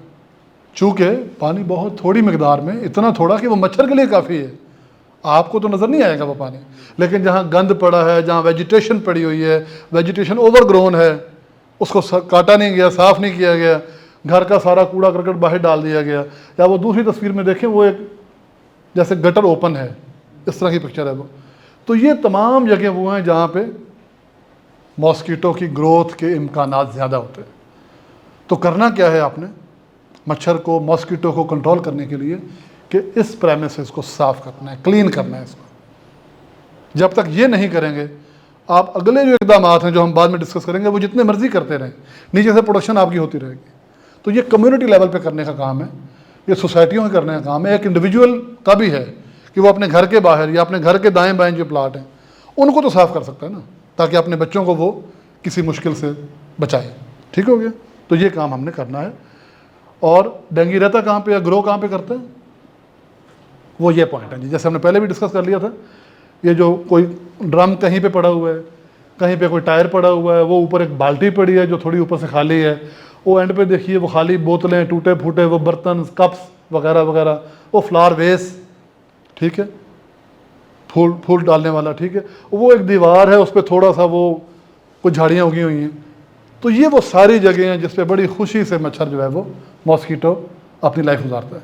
चूँकि पानी बहुत थोड़ी मकदार में, इतना थोड़ा कि वो मच्छर के लिए काफ़ी है, आपको तो नज़र नहीं आएगा वो पानी। लेकिन जहाँ गंद पड़ा है, जहाँ वेजिटेशन पड़ी हुई है, वेजिटेशन ओवरग्रोन है, उसको काटा नहीं गया, साफ़ नहीं किया गया, घर का सारा कूड़ा करकट बाहर डाल दिया गया, या वो दूसरी तस्वीर में देखें वो एक जैसे गटर ओपन है, इस तरह की पिक्चर है वो। तो ये तमाम जगह वो हैं जहाँ पे मॉस्किटो की ग्रोथ के इम्कानात ज़्यादा होते हैं। तो करना क्या है आपने, मच्छर को, मॉस्किटो को कंट्रोल करने के लिए कि इस प्रेमिसेस को साफ़ करना है, क्लीन करना है इसको। जब तक ये नहीं करेंगे आप अगले जो इकदाम हैं जो हम बाद में डिस्कस करेंगे वो जितने मर्जी करते रहें, नीचे से प्रोडक्शन आपकी होती रहेगी। तो ये कम्युनिटी लेवल पे करने का काम है, ये सोसाइटियों में करने का काम है। एक इंडिविजुअल का भी है कि वो अपने घर के बाहर या अपने घर के दाएं बाएं जो प्लाट हैं उनको तो साफ़ कर सकता है ना, ताकि अपने बच्चों को वो किसी मुश्किल से बचाए। ठीक हो गया? तो ये काम हमने करना है। और डेंगू रहता कहाँ पे या ग्रो कहाँ पे करते हैं, वो ये पॉइंट है जी। जैसे हमने पहले भी डिस्कस कर लिया था, ये जो कोई ड्रम कहीं पे पड़ा हुआ है, कहीं पे कोई टायर पड़ा हुआ है, वो ऊपर एक बाल्टी पड़ी है जो थोड़ी ऊपर से खाली है, वो एंड पे देखिए वो खाली बोतलें, टूटे फूटे वो बर्तन, कप्स वगैरह वगैरह, वो फ्लावर वेस, ठीक है, फूल डालने वाला, ठीक है, वो एक दीवार है उस पर थोड़ा सा वो कुछ झाड़ियाँ उगी हुई हैं। तो ये वो सारी जगह हैं जिस पे बड़ी खुशी से मच्छर जो है वो मॉस्कीटो अपनी लाइफ गुजारता है।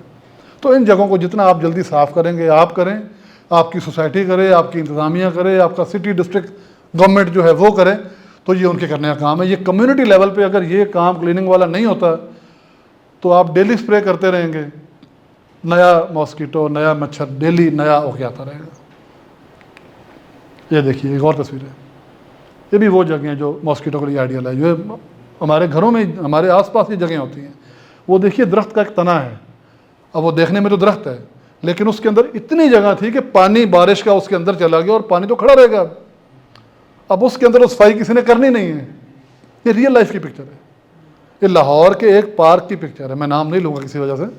तो इन जगहों को जितना आप जल्दी साफ़ करेंगे, आप करें, आपकी सोसाइटी करे, आपकी इंतज़ामिया करे, आपका सिटी डिस्ट्रिक्ट गवर्नमेंट जो है वो करे, तो ये उनके करने का काम है। ये कम्युनिटी लेवल पे अगर ये काम क्लीनिंग वाला नहीं होता तो आप डेली स्प्रे करते रहेंगे, नया मॉस्कीटो, नया मच्छर डेली नया होके आता रहेगा। ये देखिए एक और तस्वीर है, ये भी वो जगह हैं जो मॉस्कीटो के लिए आइडियल है। जो हमारे घरों में, हमारे आसपास ये जगह होती हैं, वो देखिए दरख्त का एक तना है। अब वो देखने में तो दरख्त है, लेकिन उसके अंदर इतनी जगह थी कि पानी बारिश का उसके अंदर चला गया और पानी तो खड़ा रहेगा। अब उसके अंदर सफाई किसी ने करनी नहीं है। ये रियल लाइफ की पिक्चर है, ये लाहौर के एक पार्क की पिक्चर है, मैं नाम नहीं लूँगा किसी वजह से,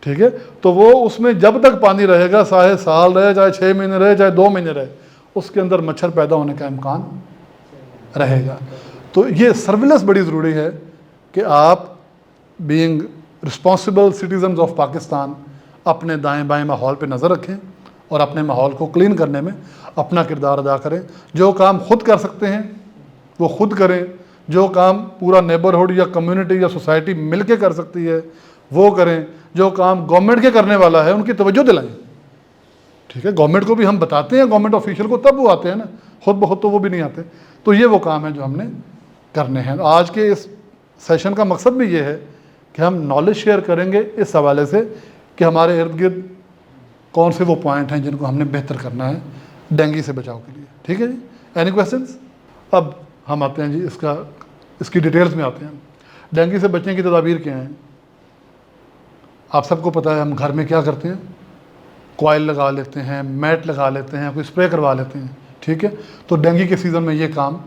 ठीक है। तो वो उसमें जब तक पानी रहेगा, चाहे साल रहे, चाहे 6 महीने रहे, चाहे 2 महीने रहे, उसके अंदर मच्छर पैदा होने का इम्कान रहेगा। तो ये सर्विलेंस बड़ी ज़रूरी है कि आप being responsible citizens of Pakistan अपने दाएं बाएं माहौल पे नज़र रखें और अपने माहौल को क्लीन करने में अपना किरदार अदा करें। जो काम खुद कर सकते हैं वो खुद करें, जो काम पूरा नेबरहुड या कम्युनिटी या सोसाइटी मिल के कर सकती है वो करें, जो काम गवर्नमेंट के करने वाला है उनकी तवज्जो दिलाएं। ठीक है, गवर्नमेंट को भी हम बताते हैं, गवर्नमेंट ऑफिशियल को, तब वो आते हैं ना, खुद ब खुद तो वो भी नहीं आते। तो ये वो काम है जो हमने करने हैं। आज के इस सेशन का मकसद भी ये है कि हम नॉलेज शेयर करेंगे इस हवाले से कि हमारे इर्द गिर्द कौन से वो पॉइंट हैं जिनको हमने बेहतर करना है डेंगू से बचाव के लिए। ठीक है जी, एनी क्वेश्चंस? अब हम आते हैं जी इसकी डिटेल्स में आते हैं। डेंगू से बचने की तदाबीर क्या हैं? आप सबको पता है हम घर में क्या करते हैं, कॉइल लगा लेते हैं, मैट लगा लेते हैं, कोई स्प्रे करवा लेते हैं। ठीक है, तो डेंगू के सीज़न में ये काम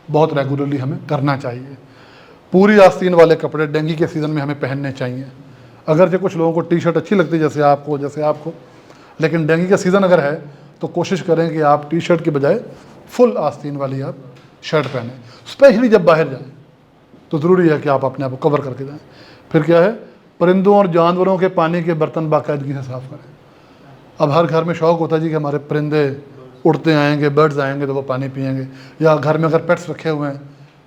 बहुत रेगुलरली हमें करना चाहिए। पूरी आस्तीन वाले कपड़े डेंगू के सीज़न में हमें पहनने चाहिए। अगर जो कुछ लोगों को टी शर्ट अच्छी लगती है जैसे आपको, लेकिन डेंगू का सीज़न अगर है तो कोशिश करें कि आप टी शर्ट की बजाय फुल आस्तीन वाली आप शर्ट पहनें। स्पेशली जब बाहर जाएँ तो ज़रूरी है कि आप अपने आप को कवर करके जाएँ। फिर क्या है, परिंदों और जानवरों के पानी के बर्तन बाकायदगी से साफ़ करें। अब हर घर में शौक़ होता है जी कि हमारे परिंदे उड़ते आएंगे, बर्ड्स आएंगे तो वो पानी पिएंगे, या घर में अगर पेट्स रखे हुए हैं,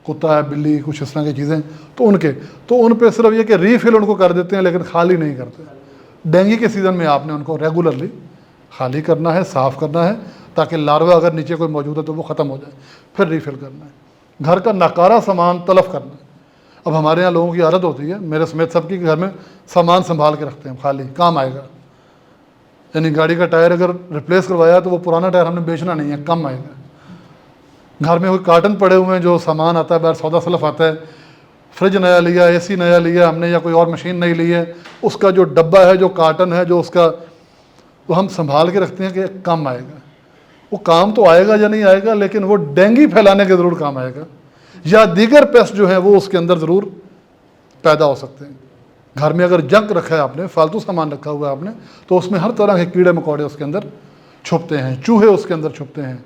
कुत्ता है, बिल्ली, कुछ इस तरह की चीज़ें, तो उन पे सिर्फ ये कि रीफिल उनको कर देते हैं लेकिन खाली नहीं करते। डेंगू के सीज़न में आपने उनको रेगुलरली खाली करना है, साफ़ करना है, ताकि लार्वा अगर नीचे कोई मौजूद है तो वो ख़त्म हो जाए, फिर रीफिल करना है। घर का नाकारा सामान तलफ़ करना है। अब हमारे यहाँ लोगों की आदत होती है, मेरे समेत सबकी, घर में सामान संभाल के रखते हैं, खाली काम आएगा। यानी गाड़ी का टायर अगर रिप्लेस करवाया तो वो पुराना टायर हमने बेचना नहीं है, कम आएगा। घर में कोई कार्टन पड़े हुए हैं, जो सामान आता है बाहर, सौदा सलफ आता है, फ्रिज नया लिया, एसी नया लिया हमने, या कोई और मशीन नहीं ली है, उसका जो डब्बा है, जो कार्टन है, जो उसका, वो हम संभाल के रखते हैं कि कम आएगा। वो काम तो आएगा या नहीं आएगा, लेकिन वो डेंगू फैलाने के ज़रूर काम आएगा, या दीगर पेस्ट जो है वो उसके अंदर ज़रूर पैदा हो सकते हैं। घर में अगर जंक रखा है आपने, फालतू सामान रखा हुआ है आपने, तो उसमें हर तरह के कीड़े मकोड़े उसके अंदर छुपते हैं, चूहे उसके अंदर छुपते हैं,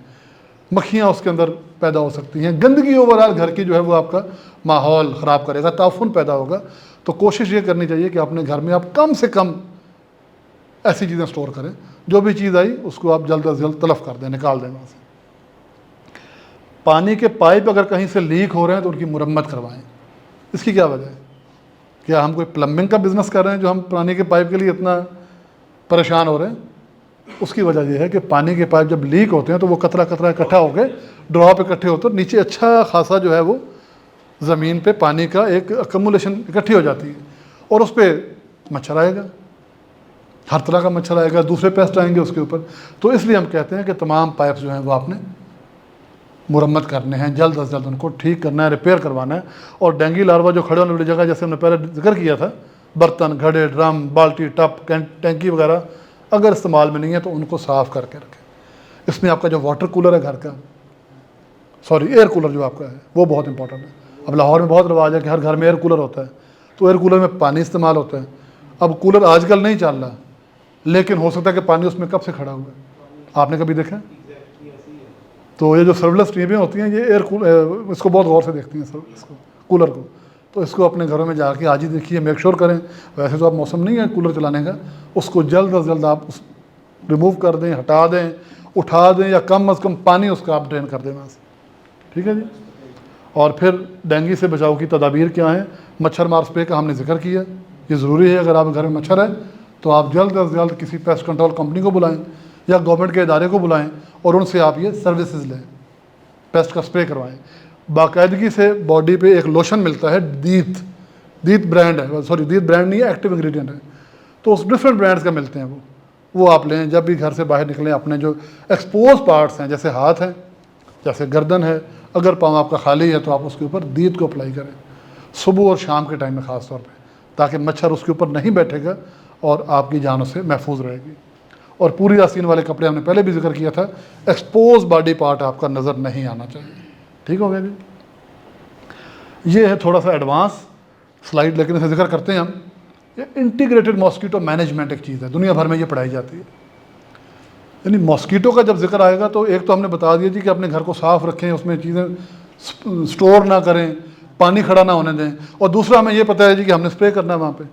मक्खियाँ उसके अंदर पैदा हो सकती हैं। गंदगी ओवरऑल घर की जो है वो आपका माहौल ख़राब करेगा, ताफुन पैदा होगा। तो कोशिश ये करनी चाहिए कि अपने घर में आप कम से कम ऐसी चीज़ें स्टोर करें, जो भी चीज़ आई उसको आप जल्द अज जल्द तलफ़ कर दें, निकाल दें वहाँ से। पानी के पाइप अगर कहीं से लीक हो रहे हैं तो उनकी मुरम्मत करवाएं। इसकी क्या वजह है? क्या हम कोई प्लम्बिंग का बिज़नेस कर रहे हैं जो हम पानी के पाइप के लिए इतना परेशान हो रहे हैं? उसकी वजह यह है कि पानी के पाइप जब लीक होते हैं तो वो कतरा कतरा इकट्ठा होकर ड्रॉप इकट्ठे होते हैं, नीचे अच्छा खासा जो है वो ज़मीन पे पानी का एक अकमुलेशन इकट्ठी हो जाती है, और उस पर मच्छर आएगा, हर तरह का मच्छर आएगा, दूसरे पेस्ट आएंगे उसके ऊपर। तो इसलिए हम कहते हैं कि तमाम पाइप्स जो हैं वो आपने मुरम्मत करने हैं, जल्द अज जल्द उनको ठीक करना है, रिपेयर करवाना है। और डेंगू लार्वा जो खड़े होने वाली जगह, जैसे हमने पहले जिक्र किया था, बर्तन, घड़े, ड्रम, बाल्टी, टप, टैंकी वगैरह अगर इस्तेमाल में नहीं है तो उनको साफ़ करके रखें। इसमें आपका जो वाटर कूलर है घर का, सॉरी एयर कूलर जो आपका है, वो बहुत इंपॉर्टेंट है। अब लाहौर में बहुत रिवाज है कि हर घर में एयर कूलर होता है, तो एयर कूलर में पानी इस्तेमाल होता है। अब कूलर आजकल नहीं चल रहा, लेकिन हो सकता है कि पानी उसमें कब से खड़ा हुआ है, आपने कभी देखा? तो ये जो सर्वलेस टीमें होती हैं, ये इसको बहुत गौर से देखती हैं, इसको कूलर को। तो इसको अपने घरों में जाके आज ही देखिए, मेक श्योर करें। वैसे तो आप मौसम नहीं है कूलर चलाने का, उसको जल्द अज जल्द आप रिमूव कर दें, हटा दें, उठा दें, या कम अज़ कम पानी उसका आप ड्रेन कर दें वहाँ से, ठीक है जी। और फिर डेंगू से बचाव की तदाबीर क्या है? मच्छर मार स्प्रे का हमने जिक्र किया, ये ज़रूरी है। अगर आप घर में मच्छर है तो आप जल्द अज जल्द किसी पेस्ट कंट्रोल कंपनी को बुलाएं या गवर्नमेंट के इदारे को बुलाएं और उनसे आप ये सर्विसेज लें, पेस्ट का स्प्रे करवाएं। बाकायदगी से बॉडी पे एक लोशन मिलता है, दीत ब्रांड है, सॉरी दीत ब्रांड नहीं है, एक्टिव इंग्रेडिएंट है, तो उस डिफरेंट ब्रांड्स का मिलते हैं, वो आप लें। जब भी घर से बाहर निकलें, अपने जो एक्सपोज पार्ट्स हैं, जैसे हाथ हैं, जैसे गर्दन है, अगर पाँव आपका खाली है तो आप उसके ऊपर दीत को अप्लाई करें, सुबह और शाम के टाइम में ख़ास तौर पे, ताकि मच्छर उसके ऊपर नहीं बैठेगा और आपकी जान उससे महफूज रहेगी। और पूरी आस्तीन वाले कपड़े हमने पहले भी जिक्र किया था, एक्सपोज बॉडी पार्ट आपका नज़र नहीं आना चाहिए, ठीक हो गया जी। ये है थोड़ा सा एडवांस स्लाइड, लेकिन इसे जिक्र करते हैं हम। ये इंटीग्रेटेड मॉस्किटो मैनेजमेंट एक चीज़ है, दुनिया भर में ये पढ़ाई जाती है। यानी मॉस्किटो का जब जिक्र आएगा तो एक तो हमने बता दिया जी कि अपने घर को साफ़ रखें, उसमें चीज़ें स्टोर ना करें, पानी खड़ा ना होने दें। और दूसरा हमें ये पता है जी कि हमने स्प्रे करना है वहाँ पे,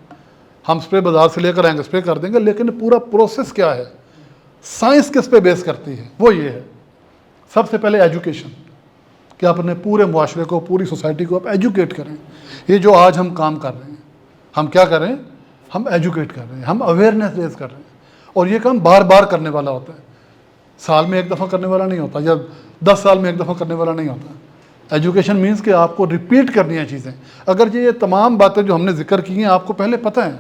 हम स्प्रे बाज़ार से लेकर आएंगे, स्प्रे कर देंगे, लेकिन पूरा प्रोसेस क्या है, साइंस किस पे बेस करती है, वो ये है। सबसे पहले एजुकेशन, कि आप अपने पूरे मुआशरे को, पूरी सोसाइटी को आप एजुकेट करें। ये जो आज हम काम कर रहे हैं, हम क्या कर रहे हैं, हम एजुकेट कर रहे हैं, हम अवेयरनेस रेज कर रहे हैं। और ये काम बार बार करने वाला होता है, साल में एक दफ़ा करने वाला नहीं होता, या 10 साल में एक दफ़ा करने वाला नहीं होता। एजुकेशन मीन्स कि आपको रिपीट करनी है चीज़ें। अगर ये तमाम बातें जो हमने जिक्र की हैं आपको पहले पता है,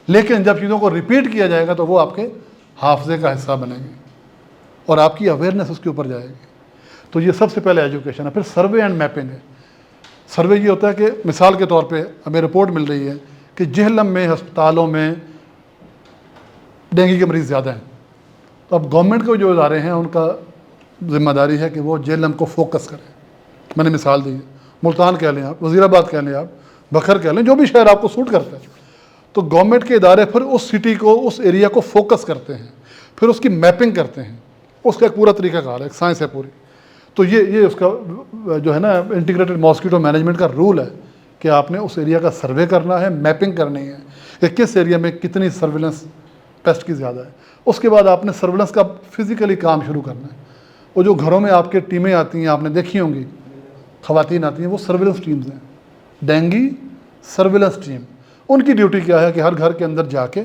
लेकिन जब चीज़ों को रिपीट किया जाएगा तो वो आपके हाफजे का हिस्सा बनेंगे और आपकी अवेयरनेस उसके ऊपर जाएगी। तो ये सबसे पहले एजुकेशन है। फिर सर्वे एंड मैपिंग है। सर्वे ये होता है कि मिसाल के तौर पे हमें रिपोर्ट मिल रही है कि जेहलम में अस्पतालों में डेंगू के मरीज़ ज़्यादा हैं, तो अब गवर्नमेंट के जो इदारे हैं उनका ज़िम्मेदारी है कि वो जेहलम को फोकस करें। मैंने मिसाल दी, मुल्तान कह लें आप, वज़ीराबाद कह लें आप, बखर कह लें, जो भी शहर आपको सूट करता है, तो गवर्नमेंट के इदारे फिर उस सिटी को, उस एरिया को फोकस करते हैं, फिर उसकी मैपिंग करते हैं। उसका एक पूरा तरीक़ाकार है, एक साइंस है पूरी। तो ये उसका जो है ना इंटीग्रेटेड मॉस्किटो मैनेजमेंट का रूल है कि आपने उस एरिया का सर्वे करना है, मैपिंग करनी है कि किस एरिया में कितनी सर्विलेंस पेस्ट की ज़्यादा है। उसके बाद आपने सर्विलेंस का फिज़िकली काम शुरू करना है। वो जो घरों में आपके टीमें आती हैं, आपने देखी होंगी, ख़वातीन आती हैं, वो सर्विलेंस टीम्स हैं, डेंगू सर्विलेंस टीम। उनकी ड्यूटी क्या है कि हर घर के अंदर जाके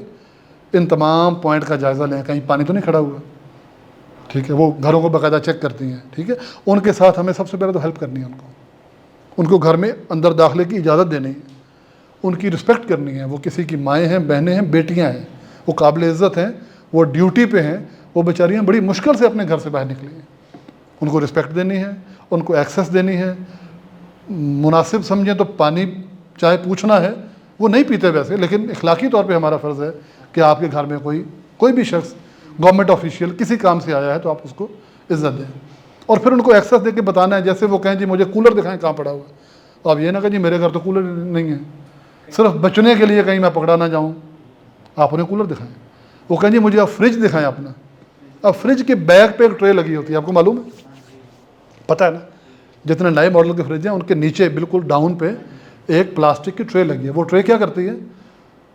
इन तमाम पॉइंट का जायज़ा लें, कहीं पानी तो नहीं खड़ा हुआ, ठीक है। वो घरों को बाकायदा चेक करती हैं, ठीक है। उनके साथ हमें सबसे पहले तो हेल्प करनी है, उनको घर में अंदर दाखिले की इजाज़त देनी है, उनकी रिस्पेक्ट करनी है। वो किसी की माएँ हैं, बहनें हैं, बेटियाँ हैं, वो काबिल इज़्ज़त हैं, वो ड्यूटी पे हैं, वो बेचारियाँ बड़ी मुश्किल से अपने घर से बाहर निकली हैं। उनको रिस्पेक्ट देनी है, उनको एक्सेस देनी है। मुनासिब समझें तो पानी चाहे पूछना है, वो नहीं पीते वैसे, लेकिन इखलाकी तौर पे हमारा फ़र्ज़ है कि आपके घर में कोई भी शख्स गवर्नमेंट ऑफिशियल किसी काम से आया है तो आप उसको इज़्ज़त दें। और फिर उनको एक्सेस दे के बताना है। जैसे वो कहें जी मुझे कूलर दिखाएं कहाँ पड़ा हुआ है, तो आप ये ना कहें जी मेरे घर तो कूलर नहीं है, सिर्फ बचने के लिए कहीं मैं पकड़ा ना जाऊँ, आप उन्हें कूलर दिखाएं। वो कहें जी मुझे आप फ्रिज दिखाएं अपना, अब फ्रिज के बैग पे एक ट्रे लगी होती है, आपको मालूम है, पता है ना। जितने नए मॉडल के फ्रिज हैं उनके नीचे बिल्कुल डाउन पे एक प्लास्टिक की ट्रे लगी है। वो ट्रे क्या करती है,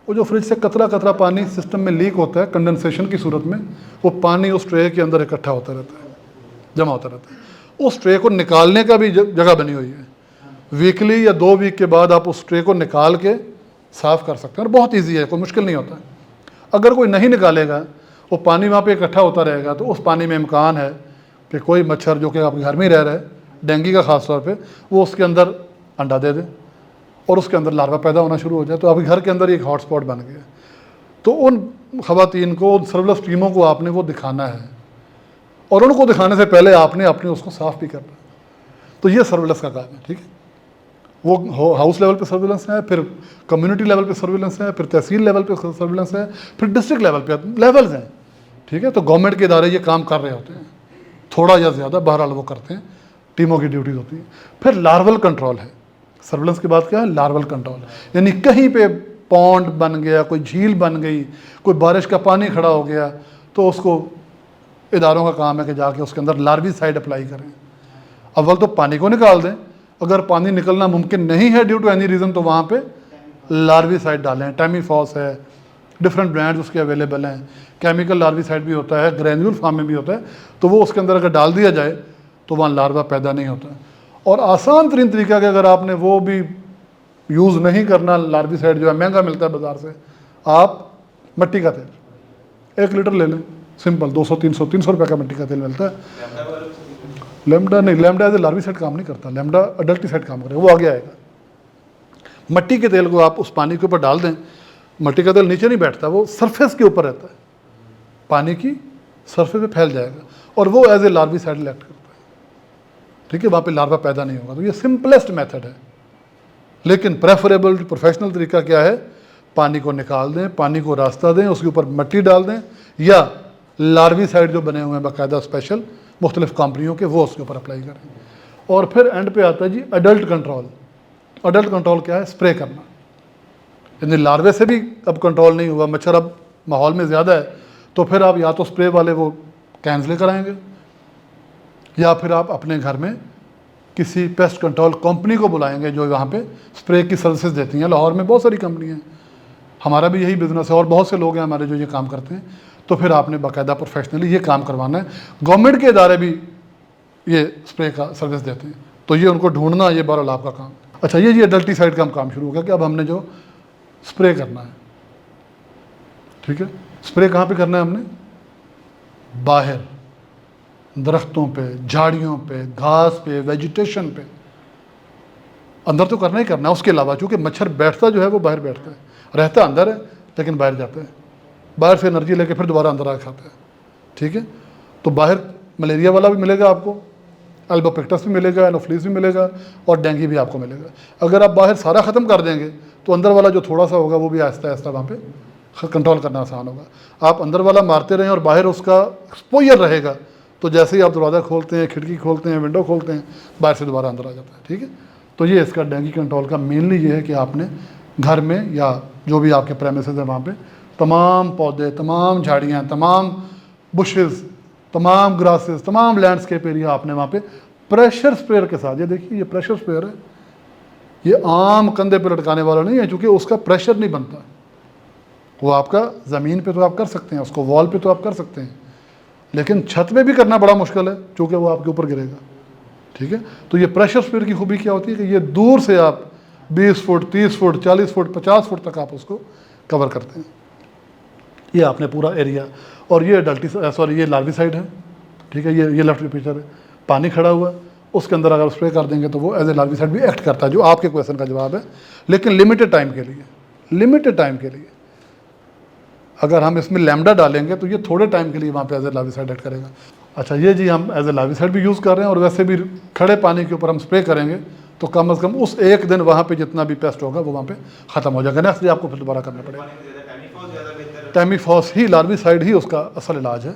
वो जो फ्रिज से कतरा कतरा पानी सिस्टम में लीक होता है कंडेंसेशन की सूरत में, वो पानी उस ट्रे के अंदर इकट्ठा होता रहता है, जमा होता रहता है। उस ट्रे को निकालने का भी जगह बनी हुई है। वीकली या 2 वीक के बाद आप उस ट्रे को निकाल के साफ़ कर सकते हैं, और बहुत ईजी है, कोई मुश्किल नहीं होता। अगर कोई नहीं निकालेगा, वो पानी वहाँ पे इकट्ठा होता रहेगा, तो उस पानी में इम्कान है कि कोई मच्छर जो कि आपके घर में ही रह रहा है, डेंगू का ख़ास तौर पे, वो उसके अंदर अंडा दे दे और उसके अंदर लार्वा पैदा होना शुरू हो जाए, तो आपके घर के अंदर एक हॉटस्पॉट बन गया। तो उन ख़वातीन को, उन सर्विलेंस टीमों को आपने वो दिखाना है। और उनको दिखाने से पहले आपने अपने उसको साफ भी करना है। तो ये सर्विलेंस का काम है, ठीक है। वो हाउस लेवल पे सर्विलेंस है, फिर कम्युनिटी लेवल पे सर्विलेंस है, फिर तहसील लेवल पे सर्विलेंस है, फिर डिस्ट्रिक्ट लेवल पे लेवल्स हैं, ठीक है। तो गवर्नमेंट के इदारे ये काम कर रहे होते हैं, थोड़ा या ज़्यादा, बहरहाल वो करते हैं, टीमों की ड्यूटीज होती है। फिर लार्वल कंट्रोल है, सर्विलेंस के बाद क्या है, लार्वल कंट्रोल, यानी कहीं पे पॉन्ड बन गया, कोई झील बन गई, कोई बारिश का पानी खड़ा हो गया, तो उसको इदारों का काम है कि जाके उसके अंदर लार्विसाइड अप्लाई करें। अव्वल तो पानी को निकाल दें, अगर पानी निकलना मुमकिन नहीं है ड्यू टू एनी रीज़न तो वहाँ पे लार्विसाइड डालें। टाइमीफॉस है, डिफरेंट ब्रांड्स उसके अवेलेबल हैं, केमिकल लार्विसाइड भी होता है, ग्रेन्यूल फॉर्म में भी होता है, तो वो उसके अंदर अगर डाल दिया जाए तो वहाँ लार्वा पैदा नहीं होता। और आसान तरीन तरीका कि अगर आपने वो भी यूज़ नहीं करना, लार्विसाइड जो है महंगा मिलता है बाज़ार से, आप मट्टी का तेल 1 लीटर ले लें, सिंपल 200-300 रुपये का मट्टी का तेल मिलता है। लैम्डा नहीं, लैम्डा एज ए लार्विसाइड काम नहीं करता, लैम्डा अडल्टिसाइड काम करेगा, वो आगे आएगा। मट्टी के तेल को आप उस पानी के ऊपर डाल दें, मट्टी का तेल नीचे नहीं बैठता, वो सरफेस के ऊपर रहता है, पानी की सरफेस पे फैल जाएगा और वो एज ए लार्विसाइड एक्ट करता है, ठीक है। वहाँ पे लार्वा पैदा नहीं होगा। तो ये सिंपलेस्ट मेथड है, लेकिन प्रेफरेबल प्रोफेशनल तरीका क्या है, पानी को निकाल दें, पानी को रास्ता दें, उसके ऊपर मट्टी डाल दें, या लार्विसाइड जो बने हुए हैं बाकायदा स्पेशल मुख्तलिफ कंपनियों के, वो उसके ऊपर अप्लाई करें। और फिर एंड पे आता है जी अडल्ट कंट्रोल। अडल्ट कंट्रोल क्या है, स्प्रे करना। यानी लार्वे से भी अब कंट्रोल नहीं हुआ, मच्छर अब माहौल में ज़्यादा है, तो फिर आप या तो स्प्रे वाले वो कैंस लेकर आएंगे, या फिर आप अपने घर में किसी पेस्ट कंट्रोल कंपनी को बुलाएंगे जो वहाँ पे स्प्रे की सर्विसेज देती हैं। लाहौर में बहुत सारी कंपनी हैं, हमारा भी यही बिज़नेस है और बहुत से लोग हैं हमारे जो ये काम करते हैं। तो फिर आपने बाकायदा प्रोफेशनली ये काम करवाना है। गवर्नमेंट के इदारे भी ये स्प्रे का सर्विस देते हैं, तो ये उनको ढूंढना, ये बहरहाल आपका काम। अच्छा, ये अडल्टिसाइड का काम शुरू हो गया कि अब हमने जो स्प्रे करना है, ठीक है। स्प्रे कहाँ पे करना है हमने, बाहर दरख्तों पे, झाड़ियों पे, घास पे, वेजिटेशन पे, अंदर तो करना ही करना है। उसके अलावा चूँकि मच्छर बैठता जो है वो बाहर बैठता है, रहता अंदर है लेकिन बाहर जाता है, बाहर से एनर्जी लेके फिर दोबारा अंदर आकर खाता है, ठीक है। तो बाहर मलेरिया वाला भी मिलेगा आपको, एल्बोपेक्टस भी मिलेगा, एनोफ्लीस भी मिलेगा और डेंगू भी आपको मिलेगा। अगर आप बाहर सारा ख़त्म कर देंगे तो अंदर वाला जो थोड़ा सा होगा वो भी आहिस्ता आहिस्ता वहाँ पे कंट्रोल करना आसान होगा। आप अंदर वाला मारते रहें और बाहर उसका एक्सपोजर रहेगा, तो जैसे ही आप दरवाज़ा खोलते हैं, खिड़की खोलते हैं, विंडो खोलते हैं, बाहर से दोबारा अंदर आ जाता है, ठीक है। तो ये इसका डेंगू कंट्रोल का मेनली ये है कि आपने घर में या जो भी आपके प्रेमिसेस है वहाँ पे तमाम पौधे, तमाम झाड़ियाँ, तमाम बुशेस, तमाम ग्रासेस, तमाम लैंडस्केप एरिया आपने वहाँ पे प्रेशर स्प्रेयर के साथ, ये देखिए ये प्रेशर स्प्रेयर है, ये आम कंधे पे लटकाने वाला नहीं है, क्योंकि उसका प्रेशर नहीं बनता। वो आपका ज़मीन पे तो आप कर सकते हैं, उसको वॉल पे तो आप कर सकते हैं, लेकिन छत में भी करना बड़ा मुश्किल है क्योंकि वो आपके ऊपर गिरेगा, ठीक है। तो ये प्रेशर स्प्रेयर की खूबी क्या होती है कि ये दूर से आप 20 फुट, 30 फुट, 40 फुट, 50 फुट तक आप उसको कवर करते हैं। ये आपने पूरा एरिया, और ये ये लार्विसाइड है, ठीक है। ये लेफ्ट पिक्चर है, पानी खड़ा हुआ, उसके अंदर अगर स्प्रे कर देंगे तो वो एज ए लार्विसाइड भी एक्ट करता है, जो आपके क्वेश्चन का जवाब है, लेकिन लिमिटेड टाइम के लिए, लिमिटेड टाइम के लिए। अगर हम इसमें लैम्डा डालेंगे तो ये थोड़े टाइम के लिए वहाँ पे एज ए लार्विसाइड एक्ट करेगा। अच्छा, ये जी हम एज ए लार्विसाइड भी यूज़ कर रहे हैं, और वैसे भी खड़े पानी के ऊपर हम स्प्रे करेंगे तो कम से कम उस एक दिन वहाँ पे जितना भी पेस्ट होगा वो वहाँ पे ख़त्म हो जाएगा, नेक्स्ट डे आपको फिर दोबारा करना पड़ेगा। टाइमीफॉस ही, लार्विसाइड ही उसका असल इलाज है,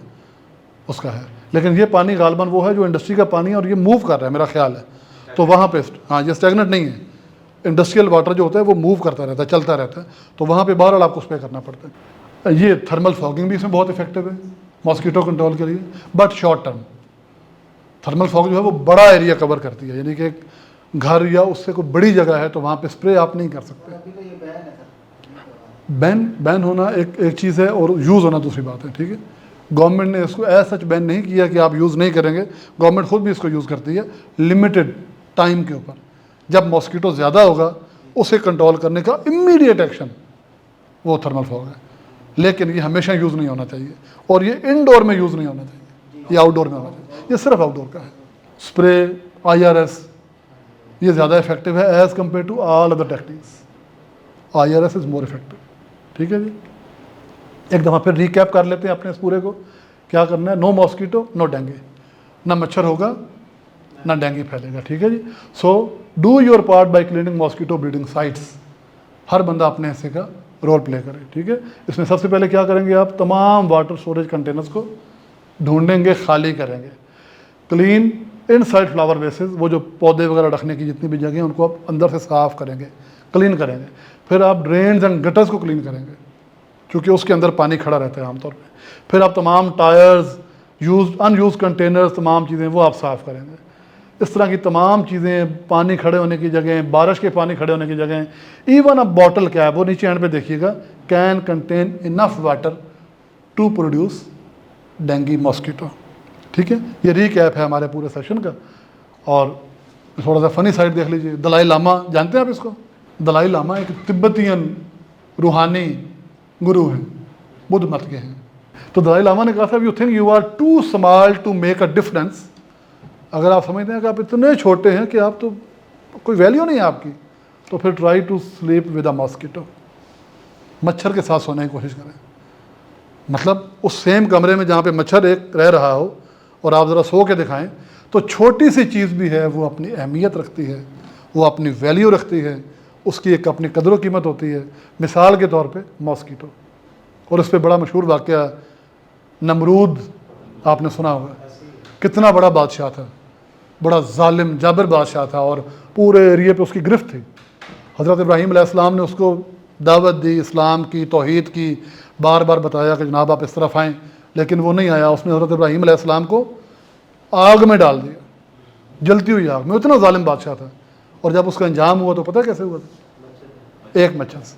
उसका है। लेकिन ये पानी गालबन वो है जो इंडस्ट्री का पानी है और ये मूव कर रहा है, मेरा ख्याल है, तो वहाँ पे हाँ ये स्टैग्नेंट नहीं है। इंडस्ट्रियल वाटर जो होता है वो मूव करता रहता है, चलता रहता है, तो वहाँ पे बहरहाल आपको स्प्रे करना पड़ता है। ये थर्मल फॉगिंग भी इसमें बहुत इफेक्टिव है मॉस्किटो कंट्रोल के लिए, but short term. Thermal fog जो है वो बड़ा एरिया कवर करती है, यानी कि घर या उससे कोई बड़ी जगह है तो वहाँ पे स्प्रे आप नहीं कर सकते। बैन होना एक चीज़ है और यूज़ होना दूसरी बात है, ठीक है। गवर्नमेंट ने इसको ऐसा सच बैन नहीं किया कि आप यूज़ नहीं करेंगे, गवर्नमेंट खुद भी इसको यूज़ करती है लिमिटेड टाइम के ऊपर। जब मॉस्किटो ज़्यादा होगा उसे कंट्रोल करने का इमीडिएट एक्शन वो थर्मल फॉग है, लेकिन ये हमेशा यूज़ नहीं होना चाहिए, और ये इंडोर में यूज़ नहीं होना चाहिए, ये आउटडोर में होना चाहिए, ये सिर्फ आउटडोर का है। स्प्रे, IRS ये ज़्यादा इफेक्टिव है as compare to all other techniques. IRS is more effective, ठीक है जी। एक दफ़ा फिर रिकैप कर लेते हैं अपने इस पूरे को क्या करना है, नो मॉस्किटो नो डेंगू, ना मच्छर होगा ना डेंगू फैलेगा, ठीक है जी। So do your part by cleaning mosquito breeding sites, हर बंदा अपने हिस्से का रोल प्ले करे, ठीक है। इसमें सबसे पहले क्या करेंगे आप, तमाम वाटर स्टोरेज कंटेनर्स को ढूंढेंगे, खाली करेंगे, क्लीन इनसाइड फ्लावर बेसिस, वो जो पौधे वगैरह रखने की जितनी भी जगह हैं उनको आप अंदर से साफ़ करेंगे, क्लीन करेंगे। फिर आप ड्रेन्स एंड गटर्स को क्लीन करेंगे क्योंकि उसके अंदर पानी खड़ा रहता है आमतौर पे। फिर आप तमाम टायर्स, यूज अनयूज कंटेनर्स, तमाम चीज़ें वो आप साफ़ करेंगे। इस तरह की तमाम चीज़ें, पानी खड़े होने की जगह, बारिश के पानी खड़े होने की जगह, इवन अब बॉटल कैप, वो नीचे एंड पे देखिएगा, can contain enough water to produce dengue mosquito, ठीक है। ये रीकैप है हमारे पूरे सेशन का। और थोड़ा सा फनी साइड देख लीजिए, दलाई लामा, जानते हैं आप इसको? दलाई लामा एक तिब्बतियन रूहानी गुरु हैं, बुद्ध मत के हैं। तो दलाई लामा ने कहा था, you think you are too small to make a difference, अगर आप समझते हैं कि आप इतने छोटे हैं कि आप तो कोई वैल्यू नहीं है आपकी, तो फिर try to sleep with a mosquito, मच्छर के साथ सोने की कोशिश करें। मतलब उस सेम कमरे में जहाँ पे मच्छर एक रह रहा हो और आप ज़रा सो के दिखाएं, तो छोटी सी चीज़ भी है वो अपनी अहमियत रखती है, वो अपनी वैल्यू रखती है, उसकी एक अपनी कदर कीमत होती है। मिसाल के तौर पे मॉस्किटो। और इस पर बड़ा मशहूर वाक़या, नमरूद आपने सुना होगा, कितना बड़ा बादशाह था, बड़ा जालिम जाबिर बादशाह था और पूरे एरिए पे उसकी गिरफ्त थी। हज़रत इब्राहीम अलैहिस्सलाम ने उसको दावत दी, इस्लाम की, तौहीद की, बार बार बताया कि जनाब आप इस तरफ आएँ, लेकिन वो नहीं आया। उसने हज़रत इब्राहीम अलैहिस्सलाम को आग में डाल दिया, जलती हुई आग में। इतना जालिम बादशाह था। और जब उसका अंजाम हुआ तो पता कैसे हुआ था? एक मच्छर से।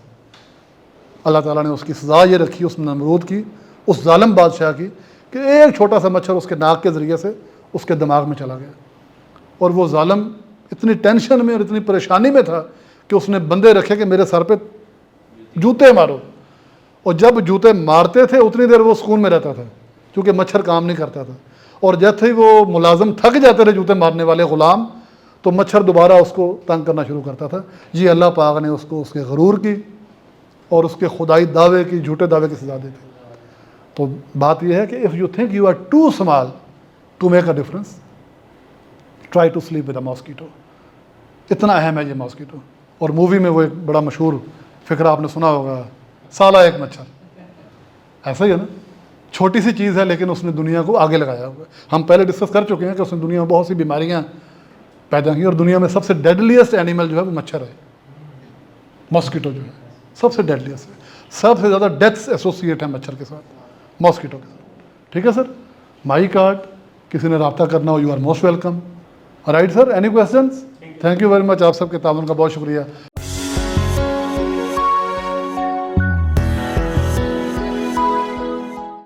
अल्लाह ताला ने उसकी सज़ा ये रखी उस नमरूद की, उस जालिम बादशाह की, कि एक छोटा सा मच्छर उसके नाक के ज़रिए से उसके दिमाग में चला गया। और वो जालिम इतनी टेंशन में और इतनी परेशानी में था कि उसने बंदे रखे कि मेरे सर पे जूते मारो। और जब जूते मारते थे उतनी देर वो सुकून में रहता था क्योंकि मच्छर काम नहीं करता था। और जैसे ही वो मुलाजिम थक जाते थे जूते मारने वाले ग़ुलाम, तो मच्छर दोबारा उसको तंग करना शुरू करता था। ये अल्लाह पाक ने उसको उसके गरूर की और उसके खुदाई दावे की, झूठे दावे की सज़ा दी थी। तो बात यह है कि if you think you are too small to make a difference, try to sleep with a mosquito. इतना अहम है ये मॉस्किटो। और मूवी में वो एक बड़ा मशहूर फ़िक्रा आपने सुना होगा, साला एक मच्छर। ऐसा ही है ना, छोटी सी चीज़ है लेकिन उसने दुनिया को आगे लगाया हुआ है। हम पहले डिस्कस कर चुके हैं कि उसने दुनिया में बहुत सी बीमारियां पैदा की और दुनिया में सबसे डेडलीस्ट एनिमल जो है वो मच्छर है, मॉस्किटो जो है सबसे डेडलीस्ट है। सबसे ज़्यादा डेथ्स एसोसिएट है मच्छर के साथ, मॉस्किटो के साथ, ठीक है सर। माई कार्ड, किसी ने रब्ता करना हो, you are most welcome. Right sir, any questions? Thank you very much, आप सबके ताउन का बहुत शुक्रिया।